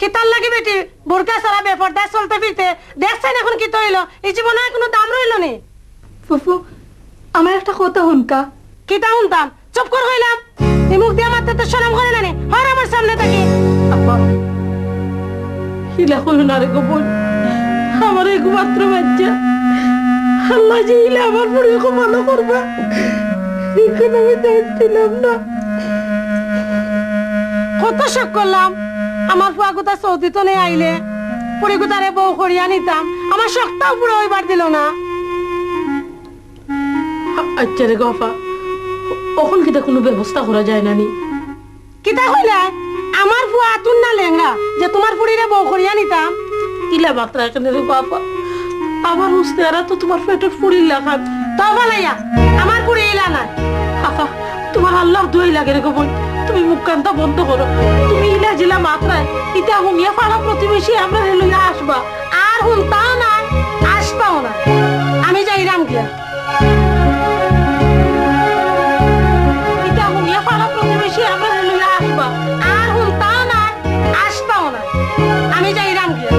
কিতার লাগে বেটি বোরকা সারা বেপরদা চলতে ফিরতে দেখছেন এখন কি তো হইলো? এই জীবনে কোনো দাম রইল নি। ফুফু, আমার একটা কথা হুনকা। কিতা শুনতাম? চুপ কর হইলাম। এই মুখ দিয়ে মারতে তো শরম করে না নি? হর আমার সামনে থাকি। আপা হিলা হলো না রে গো বোন, আমার একমাত্র বাচ্চা। আল্লাহ যে হিলা আমার পরে ভালো করবা, এখন আমি দেখছিলাম না। কত শখ করলাম আমার ফুয়াগুতা সৌদি তো নেই আইলে পরিগুতারে বউ করিয়া নিতাম, আমার শখটাও পুরো হইবার দিল না। আচ্ছা রে গফা, ওখন কিতা কোনো ব্যবস্থা করা যায় না নি? কিতা কইলা? আমার ফুয়া আতুন না লেংরা যে তোমার ফুড়িরে বউ করিয়া নিতাম? ইলা মাত্রা এখানে রে বাবা, আমার হুস্তেরা তো তোমার পেটের ফুড়ির লাগান। তাও ভালাইয়া আমার ফুড়ি ইলা নাই। আপা তোমার আল্লাহ দুই লাগে রে গো বোন, তুমি মুখ কান্তা বন্ধ করো। তুমি ইলা জিলা মাত্রায় ইটা হুমিয়া পাড়া প্রতিবেশী আমরা লইয়া আসবা, আর হুনতাও না আসবাও না। আমি যাইরাম গিয়া ইটা হুমিয়া পাড়া প্রতিবেশী আমরা লইয়া আসবা, আর হুনতাও না আসবাও না। আমি যাইরাম গিয়া।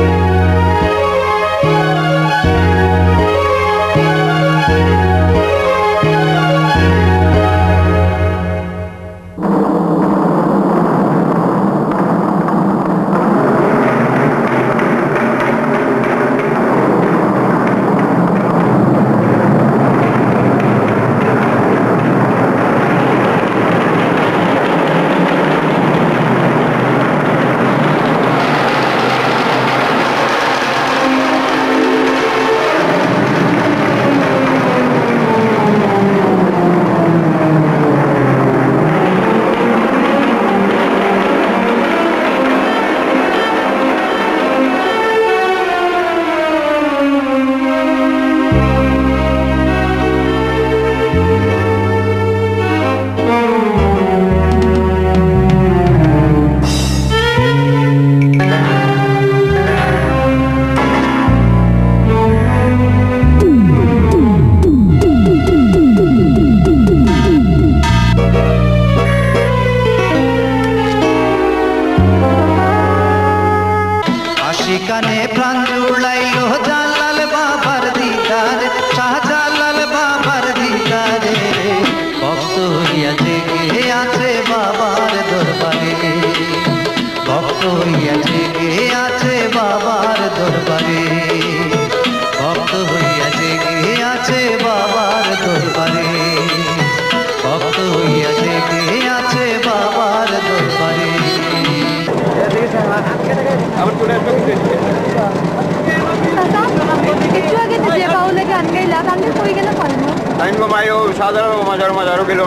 আইন গো ভাই ও সাধারণ মাজার মাজারও গেল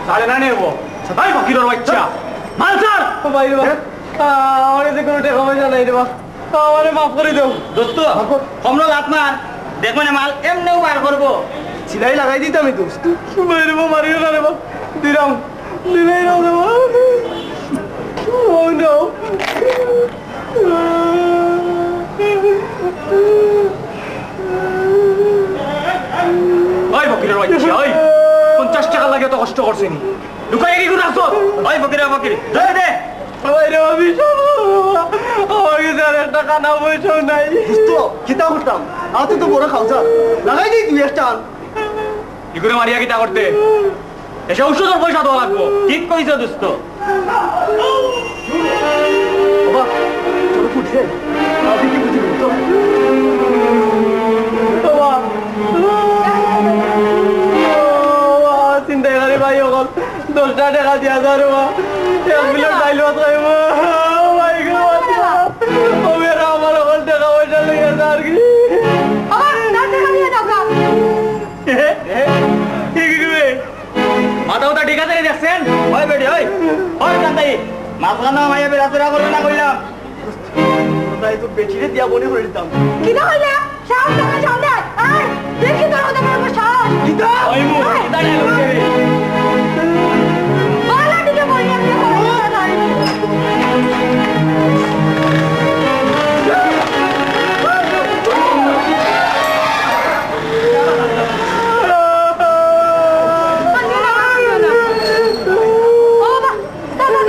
সাড়ে না নেবো ভাই ফকিরের বাচ্চা মাল স্যার ভাই আমার কাছে কোনো টাকা পয়সা নাই রে বা আমারে মাফ করে দেও দোস্ত আমরা লাত মার দেখবে না মাল এমনিও বার করবো সিলাই লাগাই দিতাম আমি দোস্ত ভাই রে মারিও না রে বা দিলাম দিলাই না রে বা ও নো ওই ফকিরের বাচ্চা ওই 50 টাকা লাগে তো কষ্ট করছিস নি লুকাই কি করে আসো ওই ফকির দে দে ওই রে আমি আমার কাছে আর একটা কানা পয়সা নাই দোস্ত কিতা করতাম আতে তো বড় খাওয়া লাগাই দিই তুই একটা কি করে মারিয়া কিতা করতে এসে ঔষধের পয়সা দেওয়া লাগবো ঠিক কইছো দোস্ত বাবা তোর ফুটছে আপনি কি বুঝলি তো বাবা চিন্তা করে ভাই অকল 10টা টাকা দিয়া যার মা এক মিনিট ডাইল ভাত খাইব ভাই গো ও মেরা আমার অকল টাকা পয়সা লইয়া যার কি মাথা ওটা ঠিক আছে দেখছেন ওই বেটি ওই কান্দাই মাথা মাইয়া বেড়াচেরা করবে না কইলাম তাই তো বেটিরে দিয়া বনে করে দিতাম কি না হইলে সাহস করে সামনে আয় দেখি তোর কত বড় সাহস কিতা ওই মু দাঁড়িয়ে গেছে বালা দিকে বলি আমি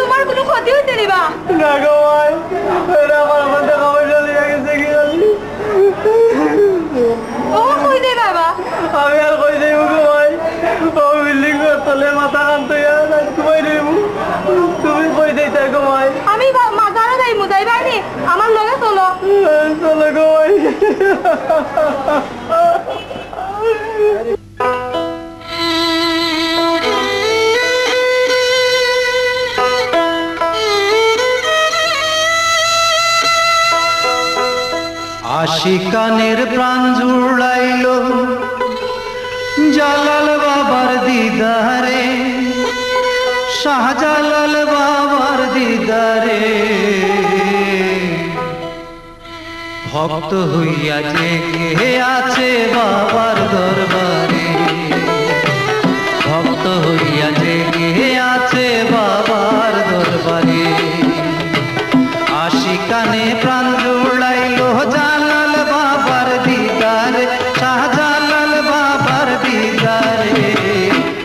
তোমার কোনো ক্ষতি হইতে নিবা না গো ভাই এরা আমার টাকা পয়সা দিয়ে গেছে কি ও কই দে বাবা আমি আর কই দেব গো ভাই ও বিল্ডিং তলে মাথা কানতে তুমি দেবো তুমি কই দেই তাই গো ভাই আমি মাথারা যাই মুদাই বাইনি আমার লগে চলো চলো গো ভাই আশিকানের প্রাণ জুড়াইল জালাল বাবার দিদারে শাহজালাল বাবার দিদারে ভক্ত হইয়া জেগে আছে বাবার দরবারে ভক্ত হইয়া জেগে আছে বাবার দরবারে আশিকানে প্রাণ জুড়াইল জালাল বাবার দিদারে শাহজালাল বাবার দিদারে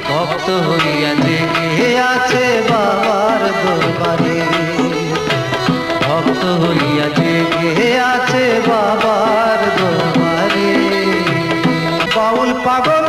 ভক্ত হইয়া জেগে আছে বাবার দরবারে ভক্ত হইয়া জেগে আছে বাবার দরবারে বাউল পাগল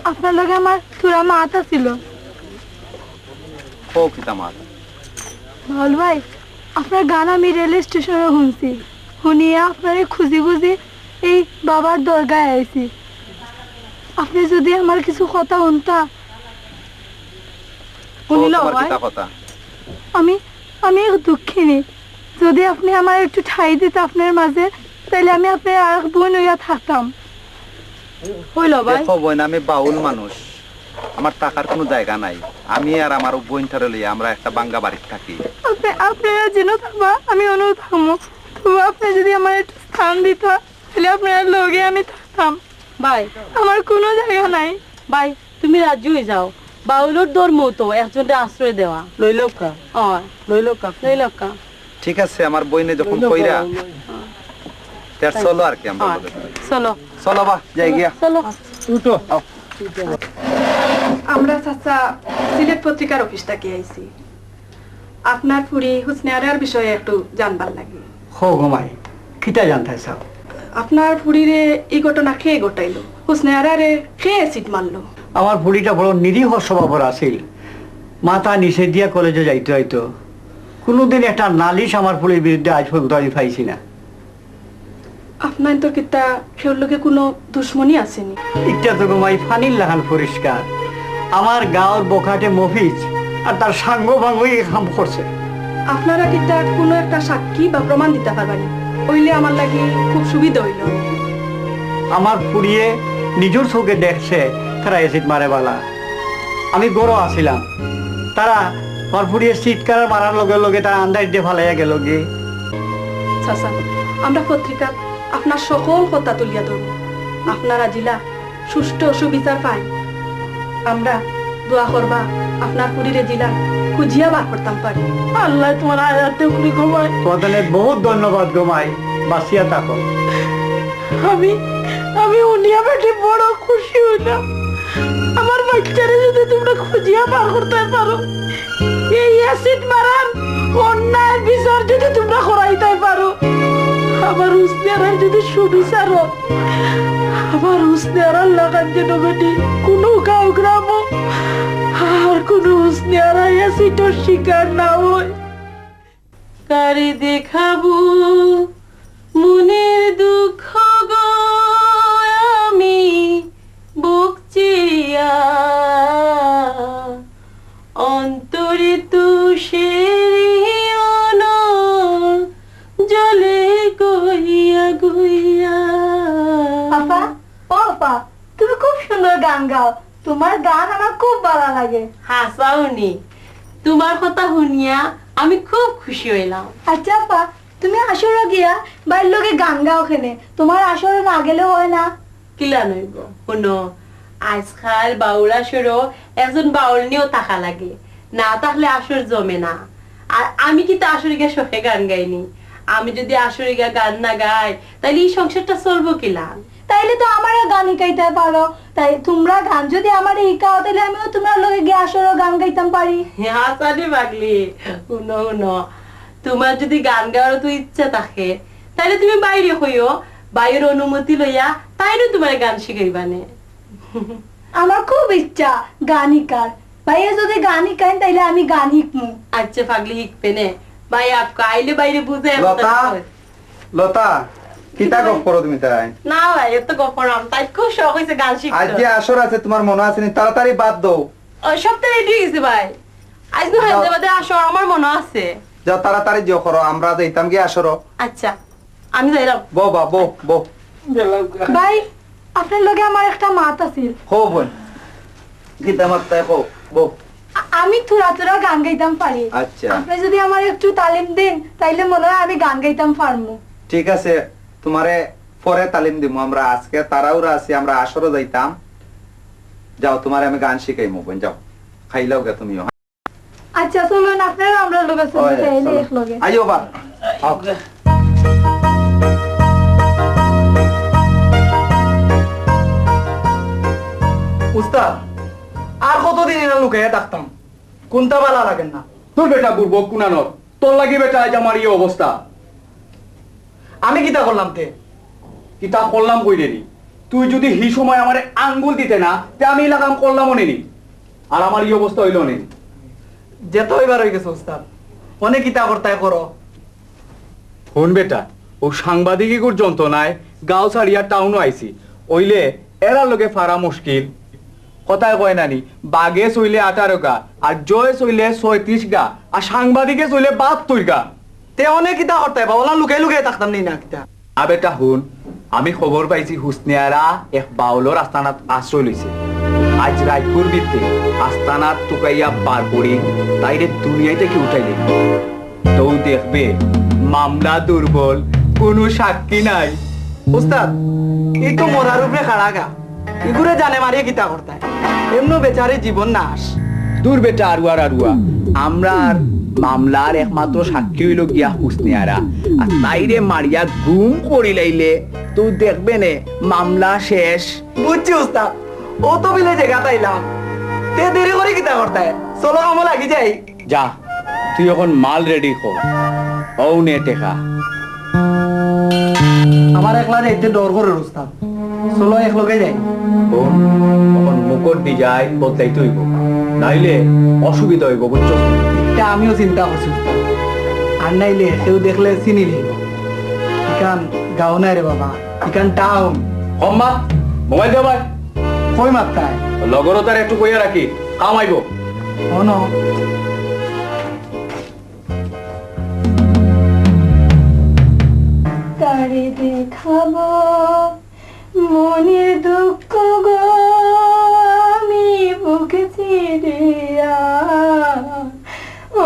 আপনার লগে আমার তোরা মাত ছিল। ও কিতা মাত? বাউল ভাই, আপনার গান আমি রেল স্টেশনে শুনছি, শুনিয়া আপনারে খুঁজি খুঁজি এই বাবার দরগায় আইছি। আপনি যদি আমার কিছু কথা শুনতা। শুনিল কিতা কথা? আমি আমি দুঃখিনী, যদি আপনি আমার একটু ঠাই দিত আপনার মাঝে, তাহলে আমি আপনার আর বোন হইয়া থাকতাম। হইল ভাই? দেখো বোন, আমি বাউল মানুষ, আমার টাকার কোনো জায়গা নাই। আমি আর আমার বোনটারে লইয়া আমরা একটা বাঙ্গা বাড়িতে থাকি। আপনারা যেন থাকবা, আমি অনু থাকবো, তবু আপনি যদি আমার একটু স্থান দিত, তাহলে আপনার লগে আমি থাকতাম। ভাই, আমার কোনো জায়গা নাই। ভাই তুমি রাজি হয়ে যাও, বাউলোর ধর্ম তো একজনকে আশ্রয় দেওয়া। লইলকা লইলকা লইলকা। ঠিক আছে, আমার বইনে যখন কইরা তার চলো আর কি আমরা লগে। চলো চলো বা যাই গিয়া। চলো উঠো। আমরা চাচা সিলেট পত্রিকার অফিস থেকে আইছি, আপনার ফুরি হুসনে আরার বিষয়ে একটু জানবার লাগে। হো ঘুমাই, কিতা জানতে চাও? আপনার ফুরিরে এই ঘটনা খেয়ে ঘটাইলো, হুসনে আরারে খেয়ে সিট মারলো। আমার বুড়িটা বড় নিরীহ স্বভাবের আছিল, মাথা নিচে দিয়া কলেজে যাইতে হইতো। কোনোদিন একটা নালিশ আমার ফুলির বিরুদ্ধে আজ পর্যন্ত আমি পাইছি না। আপনার তো কিতা খেউর লোকে কোনো দুশ্মনী আসেনি? ইটা তো ঘুমাই ফানির লাগান পরিষ্কার। আমার গাঁৱৰ বখাটে মফিজ আর তার সাঙ্গ ভাঙ্গই কাম করছে। আপনারা কিতা কোনো একটা সাক্ষী বা প্রমাণ দিতে পারবেন? ওইলে আমার লাগে খুব সুবিধা হইল। আমার পুড়িয়ে নিজের চোখে দেখছে তারা এসিড মারে বালা। আমি গরো আসিলাম, তারা আমার পুড়িয়ে চিৎকার মারার লগে লগে তারা আন্দাজ দিয়ে ফালাইয়া গেল গে। চাচা, আমরা পত্রিকা আপনার সকল কথা তুলিয়া ধরব। আপনারা জিলা সুষ্ঠু সুবিচার পাই। আমরা দোয়া করবা আপনার পুরীরে জিলা খুঁজিয়া বার করতাম পারি। আল্লাহ তোমার আয়াতে উনি ঘুমায়। তোমাদের বহুত ধন্যবাদ গোমাই, বাঁচিয়া থাকো। আমি উনিয়া বেটে বড় খুশি হইলাম। আমার বাচ্চারে যদি তোমরা খুঁজিয়া বার করতে পারো, এই অ্যাসিড মারার অন্যায় বিচার যদি তোমরা করাইতে পারো, আমার হুসনেরার যদি সুবিচার হোক, আমার হুসনেরার লাগান যেন বেটি কোনো গাঁও গ্রাম আর কোনো হুসনেরা অ্যাসিডের শিকার না হয়। কারে দেখাবো মনের দুঃখ গো আমি বুক চিরিয়া, অন্তরে তুষের জলে গইয়া গইয়া। আপা, ও আপা, তুমি খুব সুন্দর গান গাও, তোমার গান আমার খুব ভালো লাগে। হাসাউনি, তোমার কথা শুনিয়া আমি খুব খুশি হইলাম। আচ্ছা আপা, তুমি আসরে গিয়া বাইর লোকে গান গাও খেলে, তোমার আসরে না গেলে হয় না? কিলা নইব, শুনো আজকাল বাউল আসরও একজন বাউল নিয়েও থাকা লাগে, না তাহলে আসর জমে না। আর আমি কিন্তু আসরে গিয়ে শখে গান গাইনি, আমি যদি আসরে গিয়ে গান না গাই তাহলে এই সংসারটা চলবো কিলা? তাইলে তো আমারও গান শিখাইতে পারো, তাই তোমরা গান যদি আমার শিখাও তাহলে আমিও তোমার লগে গিয়ে আসরে গান গাইতাম পারি। হ্যাঁ সানি পাগলি, শুনো শুনো, তোমার যদি গান গাওয়ার তো ইচ্ছা থাকে তাহলে তুমি বাইরে হইও, বাইরের অনুমতি লইয়া তাইলে তোমার গান শিখাইবানে। আমার খুব ইচ্ছা গান শিকার, ভাইয়া যদি গান শিখাই তাইলে আমি গান শিখমু। আচ্ছা পাগলি শিখবে নে ভাই, আপকা আইলে বাইরে বুঝে। লতা, লতা কিতা গপ করো তুমি তাই? না ভাই এত গপরাম, তাই খুব শখ হয়েছে গান শিখতে। আজকে আসর আছে, তোমার মনে আছে নি? তাড়াতাড়ি বাদ দাও। সপ্তাহে রেডি হয়েছে ভাই, আজ না হায়দ্রাবাদে আসর আমার মনে আছে। যাও তাড়াতাড়ি যাও করো, আমরা যাইতাম কি আসর। আচ্ছা আমি যাইলাম। বো বা বো বো। ভাই, আপনার লগে আমার একটা মাত আছিল। হো বোন, গীতা মাত্তায় হো বো। আমি থোড়া থোড়া গান গাইতাম পারি। আচ্ছা, আপনি যদি আমার একটু তালিম দেন তাইলে মনে হয় আমি গান গাইতাম পারমু। ঠিক আছে, তোমারে পরে তালিম দিমু। আমরা আজকে তারাউরা আছি, আমরা আসরও যাইতাম। যাও তোমারে আমি গান শিখাইমু বোন, যাও খাইলাও গে তুমিও। আচ্ছা চলুন, আপনারা আমরা লগে চলতে চাইলে এক লগে। আইও বা। উস্তাদ, আর কতদিন এরা লুকাইয়া থাকতাম? কোনটা ভালো লাগেন না? তোর বেটা বুড়বো কুনানোর, তোর লাগি বেটা আজ আমার এই অবস্থা। আমি কিতা করলাম তে? কিতা করলাম কই রেনি, তুই যদি হি সময় আমার আঙ্গুল দিতে না তে আমি লাগাম করলাম নি আর আমার এই অবস্থা হইল নি যেতে হইবার হয়ে গেছে ওস্তাদ অনেক ইতা করতায় করো ফোন বেটা ও সাংবাদিকই যন্ত্রণায় গাঁও ছাড়িয়া টাউনও আইছি ওইলে এরার লোকে ফারা মুশকিল কথায় কয় নানি বাঘে চইলে 18 গা আর জয় চইলে 36 গা আর সাংবাদিকে চইলে 72 গা তে অনেক ইতা করতায় বাবলা লুকাই লুকাই থাকতাম নি না কিতা বেটা হুন আমি খবর পাইছি হুসনিয়ারা এক বাউলর আস্তানাত আশ্রয় লইছে আজ রায়পুর বিতে আস্তানাত টুকাইয়া বার করি তাইরে দুনিয়ায় থেকে উঠাইলে তো দেখবে মামলা দুর্বল কোনো সাক্ষী নাই উস্তাদ এই তো মরার উপরে খাড়া গা এগুলো জানে মারিয়ে কিতা করতায় এমন বেচারে জীবন নাশ দূর বেটা আরুয়া আমরা মামলার একমাত্র সাক্ষী হইল গিয়া হুসনিয়ারা আর তাইরে মারিয়া গুম করি লাইলে তো দেখবে নে মামলা শেষ বুঝছি উস্তাদ ও তো বিলে জায়গা তাইলাম তে দেরি করে কিতা করতায় চলো কামো লাগি যাই যা তুই এখন মাল রেডি কর ও নে টেকা আমার একলা যাইতে ডর করে উস্তাদ চলো একলগে যাই তখন মুকট দি যাই বদলাইতে হইব নাইলে অসুবিধা হইব বুঝছো এটা আমিও চিন্তা করছি আর নাইলে কেউ দেখলে চিনি লইব ইকান গাও নাই রে বাবা ইকান টাউন হম্মা মোবাইল দে ভাই কই মাত্রায় লগরতার একটু কইয়া রাখি কাম আইব অন তারে দেখাবো মনের দুঃখ গো আমি বুকে চিরিয়া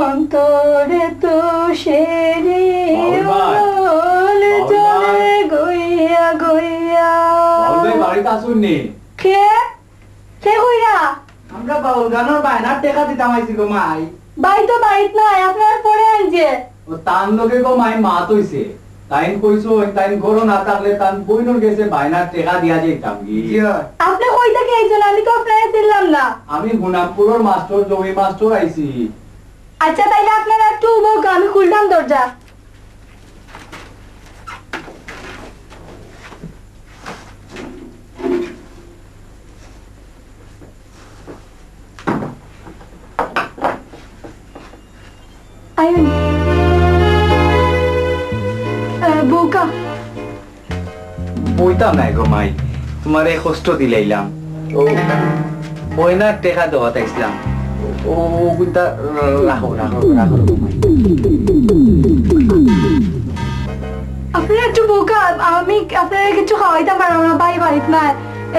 অন্তরে তো সেরে জলে গইয়া গইয়া বাড়িতে আসুন নি কে কে কইরা আমরা বাউল গানোর বায়নার টেকা দিতাম আইছি গো মাই বাই তো বাড়িত নাই আপনার পরে আনছে ও তান লগে গো মাই মাত হইছে তাইন কইছো তাইন গরো না থাকলে তান বইনর গেছে বায়নার টেকা দিয়া যাইতাম কি আপনি কই থেকে আইছেন আমি তো আপনারে চিনলাম না আমি গুনাপুরের মাস্টার জমি মাস্টার আইছি আচ্ছা তাইলে আপনারা একটু বলতো আমি খুললাম দরজা আয়ুন বউকা বইতাম নাই গো মাই তোমারে কষ্ট দিলাইলাম ও বইনার টেকা দেওয়া তাইছিলাম ও গুনটা রাখো গো মাই আপনারা একটু বউকা আমি আপনারা কিছু খাওয়াইতাম পারবো না ভাই বাড়িতে না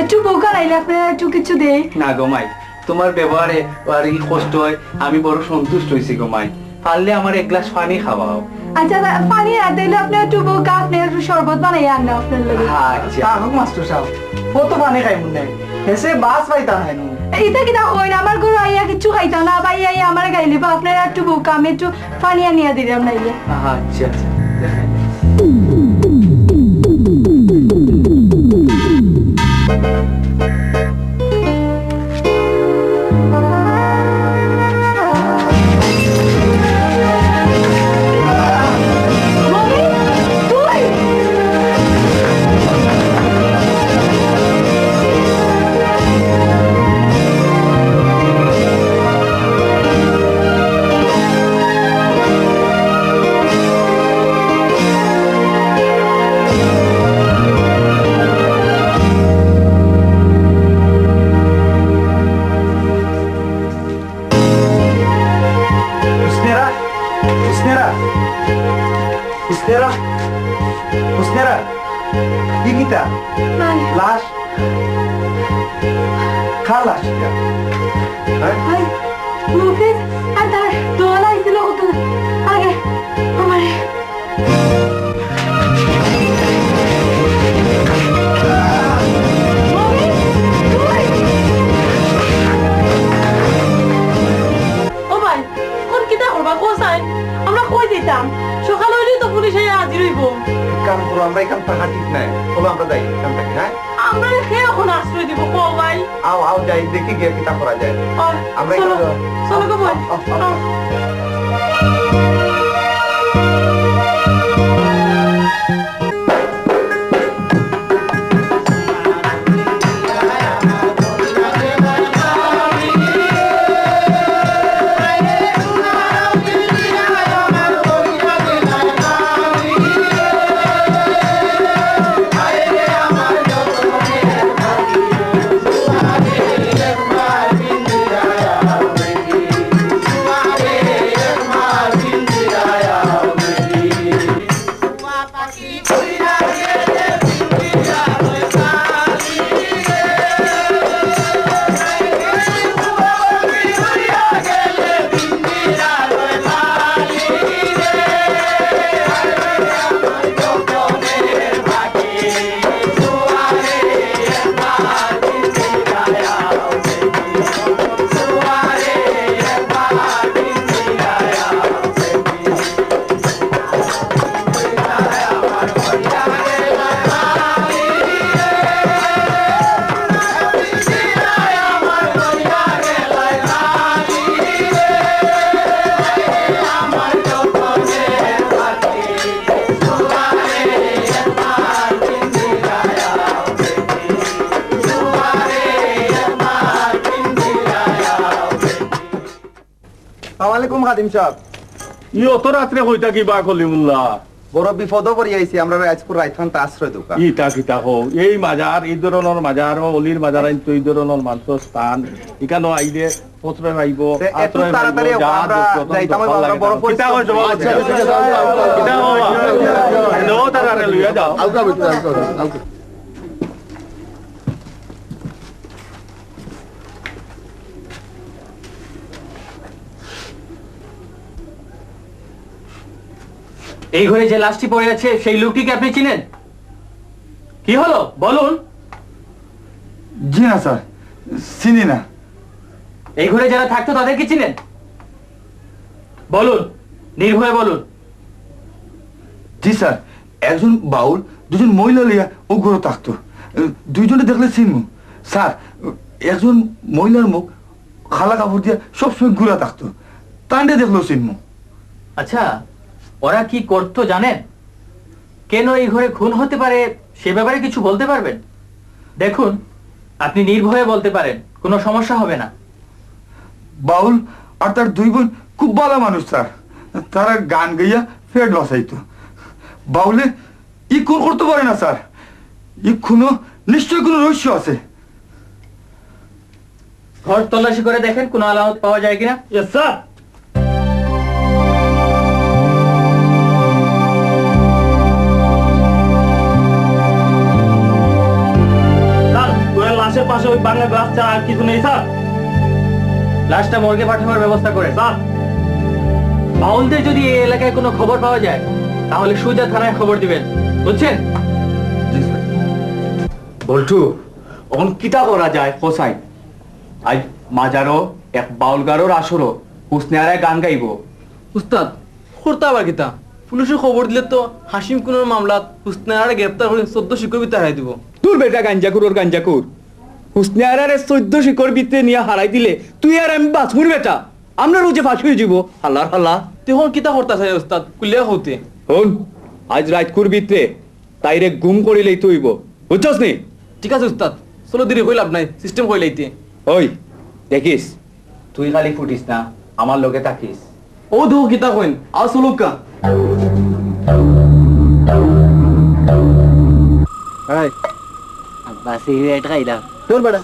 একটু বউকা নাইলে আপনারা একটু কিছু দেই না গো মাই তোমার ব্যবহারে আর এই কষ্ট হয় আমি বড় সন্তুষ্ট হইছি গো মাই পারলে আমার এক গ্লাস পানি খাওয়াও আচ্ছা পানি না দিলে আপনি একটু বউকা আপনি একটু শরবত বানাই আন না আপনার লগে আচ্ছা হোক মাস্টার সাহেব কত পানি খাই মুন্নে হেসে বাস পাইতা নাই নু এইটা কি না কই না আমার ঘরে আইয়া কিছু খাইতা না ভাই আইয়া আমার গাইলে বা আপনারা একটু বউকা আমি একটু পানি আনিয়া দিলাম নাইলে আচ্ছা আচ্ছা লাশ খালাস ভাই মুফিজ আর তার দোলা আইছিল কত আগে আমারে ও ভাই কোন কিতা করবা কোসাই আমরা কই দিতাম সকাল হইলেই তো পুলিশ এসে হাজির হইব কাম করো আমরা এখান থাকা ঠিক নাই তবে আমরা যাই এখান থেকে হ্যাঁ আমরা কে এখন আশ্রয় দিব কো ভাই আও যাই দেখি গিয়ে কিতা করা যায় আমরা চলো চলো গো ভাই আলাইকুম খাদিম সাহেব ই অত রাত্রে হইতা কিবা কলিমুল্লাহ বড় বিপদ পড়ি আইছি আমরা আজপুর রাইথান্ত আশ্রয় দোকান ইটা কিতা হো এই মাজার এই ধরনের মাজার অলির মাজার আইন তো এই ধরনের মানুষ স্থান এখানে আইলে পত্র আইব একটু তাড়াতাড়ি আমরা যাইতাম আমরা বড় কিতা হয় জবাব কিতা বাবা নো তাড়াতাড়ি লইয়া যাও এই ঘরে যে লাশটি পড়ে আছে সেই লোকটিকে আপনি চিনেন? কি হলো বলুন। জি না স্যার চিনি না এই ঘরে যারা থাকতো তাদেরকে চিনেন? বলুন, নির্ভয়ে বলুন। জি স্যার একজন বাউল দুজন মহিলা লইয়া ও ঘরে থাকতো দুইজনে দেখলে চিনমু স্যার একজন মহিলার মুখ খালা কাপড় দিয়া সবসময় ঘুরা থাকতো তান্ডে দেখলো চিনমু আচ্ছা, ওরা কি করতো জানেন? কেন এই ঘরে খুন হতে পারে সে ব্যাপারে কিছু বলতে পারবেন? দেখুন, আপনি নির্ভয়ে বলতে পারেন, কোনো সমস্যা হবে না। বাউল আর তার দুই বোন খুব ভালো মানুষ স্যার তারা গান গাইয়া ফেট বাঁচাইতো বাউলে ই খুন করতে পারে না স্যার ই খুনো নিশ্চয়ই কোনো রহস্য আছে ঘর তল্লাশি করে দেখেন কোনো আলামত পাওয়া যায় কিনা। ইয়েস স্যার লাশের পাশে ওই বাংলা গ্লাস ছাড়া আর কিছু নেই স্যার লাশটা মর্গে পাঠানোর ব্যবস্থা করে। স্যার বাউলদের যদি এই এলাকায় কোনো খবর পাওয়া যায় তাহলে সুজা থানায় খবর দিবেন, বুঝছেন? বল্টু এখন কিতা করা যায় কোসাই আজ মাজারও এক বাউলগারোর আসরও হুসনেয়ারায় গান গাইব উস্তাদ করতে আবার কিতা পুলিশে খবর দিলে তো হাসিম কুনোর মামলাত হুসনারে গ্রেপ্তার করে 14 শিক্ষক বিতে হারাই দিব। তোর বেটা গাঞ্জাকুর ওর গাঞ্জাকুর হুসনেয়ারারে 14 শিকর বিতে নিয়ে হারাই দিলে তুই আর আমি বাঁচমুর বেটা আমরা রোজে ফাঁসি হয়ে যাব হাল্লার হাল্লা তখন কিতা করতে চাই উস্তাদ কুলে হতে হন আজ রাত করবিতে তাইরে গুম করিলেই তুইব বুঝছস নি? ঠিক আছে উস্তাদ, চলো দেরি হই লাভ নাই, সিস্টেম কই লাইতে। ওই দেখিস তুই খালি ফুটিস না আমার লগে থাকিস। ও দেখো কিতা কইন আর চলুকা এই আব্বা সিগারেট খাইলা তোর বেটা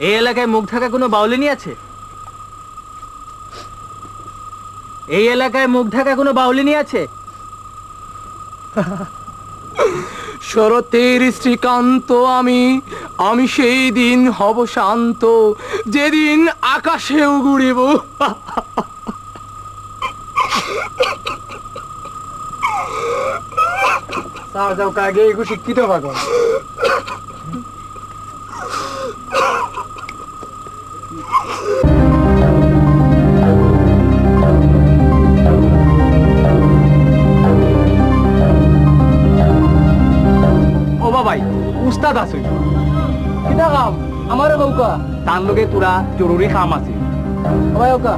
এই এলাকায় মুখ ঢাকা কোনো বাউলিনী আছে? এই এলাকায় মুখ ঢাকা কোনো বাউলিনী আছে? শরতের শ্রীকান্ত আমি সেই দিন হব শান্ত যেদিন আকাশেও ঘুরিব। যাও কাগে এগু শিক্ষিত ভাগো ও বাবাই উস্তাদ আছে কিটা কাম আমারে বউকা তার লগে তোরা জরুরি কাম আছে বাবাই ওকা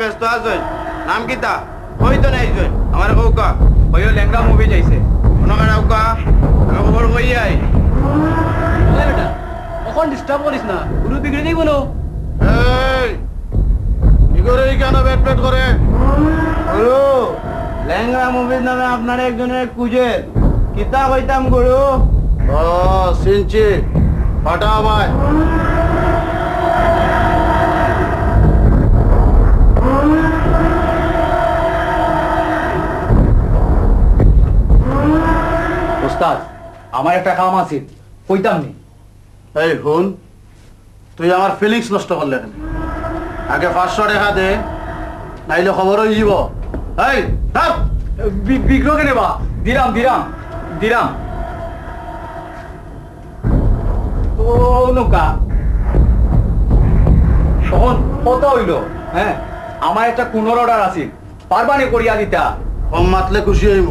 ব্যস্ত আছে নাম কিতা কই তো নাই জয় আমার কৌকা কইও লেঙ্গা মুভি যাইছে কোন কাউকা আমি খবর কই আই বেটা এখন ডিস্টার্ব করিস না গুরু বিগড়ে দেই বলো এই কি করে কেন ব্যাট ব্যাট করে গুরু লেঙ্গা মুভির নামে আপনার একজনের কুজে কিতা কইতাম গুরু ও সিনচি ফাটা ভাই উস্তাদ আমার একটা কাম আছে কইতাম নি। এই হুন তুই আমার ফিলিংস নষ্ট করলে আগে 500 টাকা দে নাইলে খবর হয়ে যাব। এই ধর বিগ্রহ কেনে বা দিরাম দিরাম দিরাম তো নৌকা তখন কত হইল? হ্যাঁ আমার একটা কুনোর অর্ডার আছে পারবানি করিয়া দিতা। কম মাতলে খুশি হইব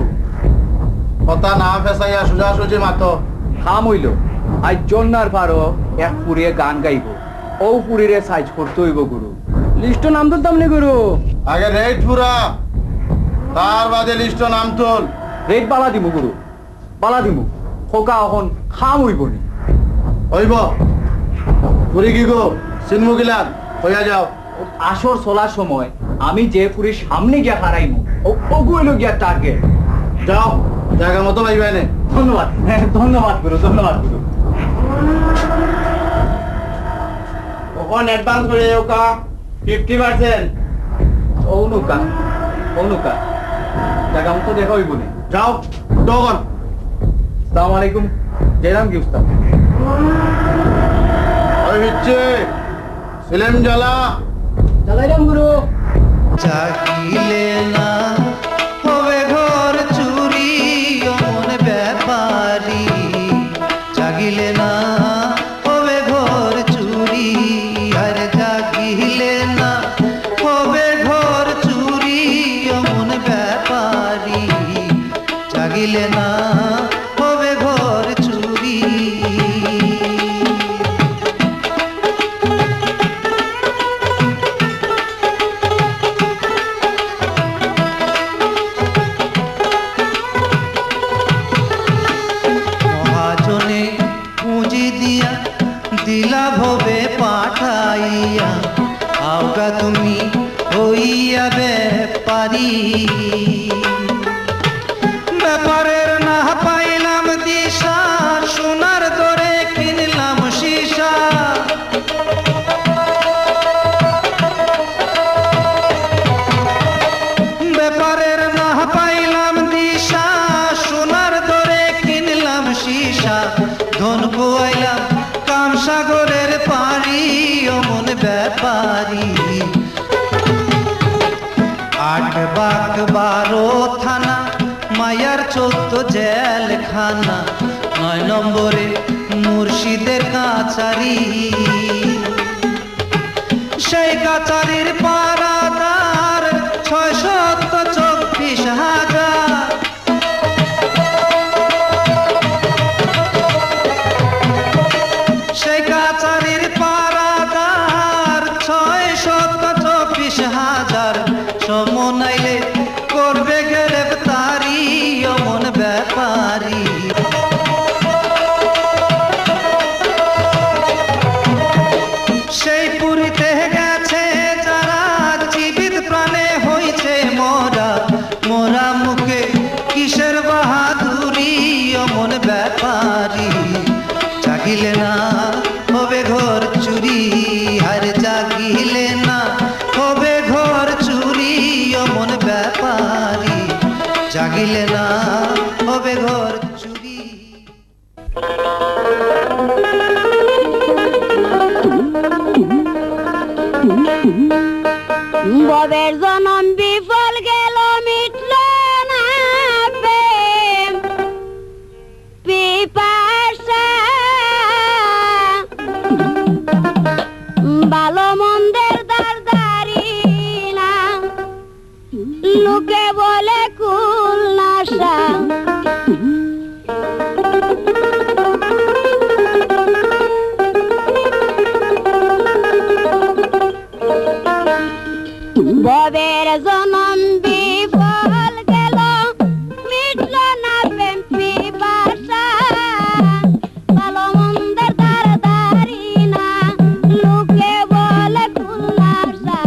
কথা না ফেসাইয়া সোজা সুজি মাতো খাম হইল আজ জন্নার পারো এক পুরিয়ে গান গাইব ও পুরীরে সাইজ করতে হইব গুরু লিস্ট নাম তুলতাম নি গুরু। আগে রেট পুরা, তার বাদে লিস্ট নাম তোল। রেট বালা দিমু গুরু, বালা দিমু। খোকা এখন খাম হইব নি। হইব পুরি কি গো সিনমু গিলান হইয়া যাও। আসর চলার সময় আমি যে পুরীর সামনে গিয়া হারাইমু ওগু হইল গিয়া টার্গেট। যাও জায়গা মতো পাইবে না। ধন্যবাদ, ধন্যবাদ গুরু, ধন্যবাদ গুরু। কখন অ্যাডভান্স করে যাও কা 50%। অনুকা অনুকা জায়গা মতো দেখা হইব নি। যাও তখন। আসসালামু আলাইকুম। জয়রাম কি উস্তাদ। ওই হচ্ছে সিলেম জ্বালা জ্বালাইরাম গুরু। জাগিলে না হবে ঘর চুরি অমন ব্যাপারি, জাগিলে না হবে ঘর চুরি, আর জাগিলে না হবে ঘর চুরি অমন ব্যাপারি, জাগিলে না হবে ঘর চুরি। মহাজনে পুঁজি দিয়া দিলা ভবে পাঠাইয়া, আওগা তুমি হইয়া ব্যাপারি, ব্যাপারের না পাইলাম দিশা, সোনার দরে কিনলাম সীসা, ব্যাপারের না পাইলাম দিশা, সোনার দরে কিনলাম সীসা, ধন কুয়াইলাম কাম সাগরের পারি অমন ব্যাপারি, 8 বাগ 12 থানা মায়ার 14 জেলখানা, 9 নম্বরে মুর্শিদের কাছারি, সেই কাছারির পারাদার 624,000, সেই কাছারির পারাদার 624,000, সমনাইলে করবে গ্রেফতারি অমন ব্যাপারি, সেই পুরীতে গেছে যারা জীবিত প্রাণে হইছে মোরা, মোরা মুখে কিসের বাহাদুরি অমন ব্যাপারি, জাগিলে না হবে ঘর চুরি, আর জাগিলে না হবে ঘর চুরি অমন ব্যাপারি, জাগিলে না হবে ঘর চুরি। ববের জনম বিফল গেল মিটল না প্রেম পিপাসা, ভালো মন্দের দারদারি না, লোকে বলে কুল নাশা, ববের জনম বিফল গেল মিটল না প্রেম পিপাসা, ভালো মন্দের দারদারি না, লোকে বলে কুল নাশা,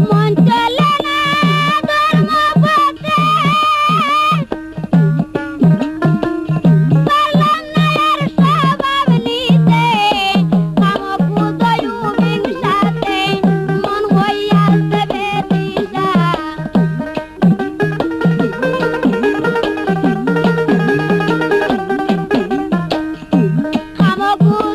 মন চলে না ধর্ম পথে, পারলাম না আর স্বভাব নিতে, কামকুদয় হিংসাতে মন হইয়াছে বেদিশা, কামকুদয়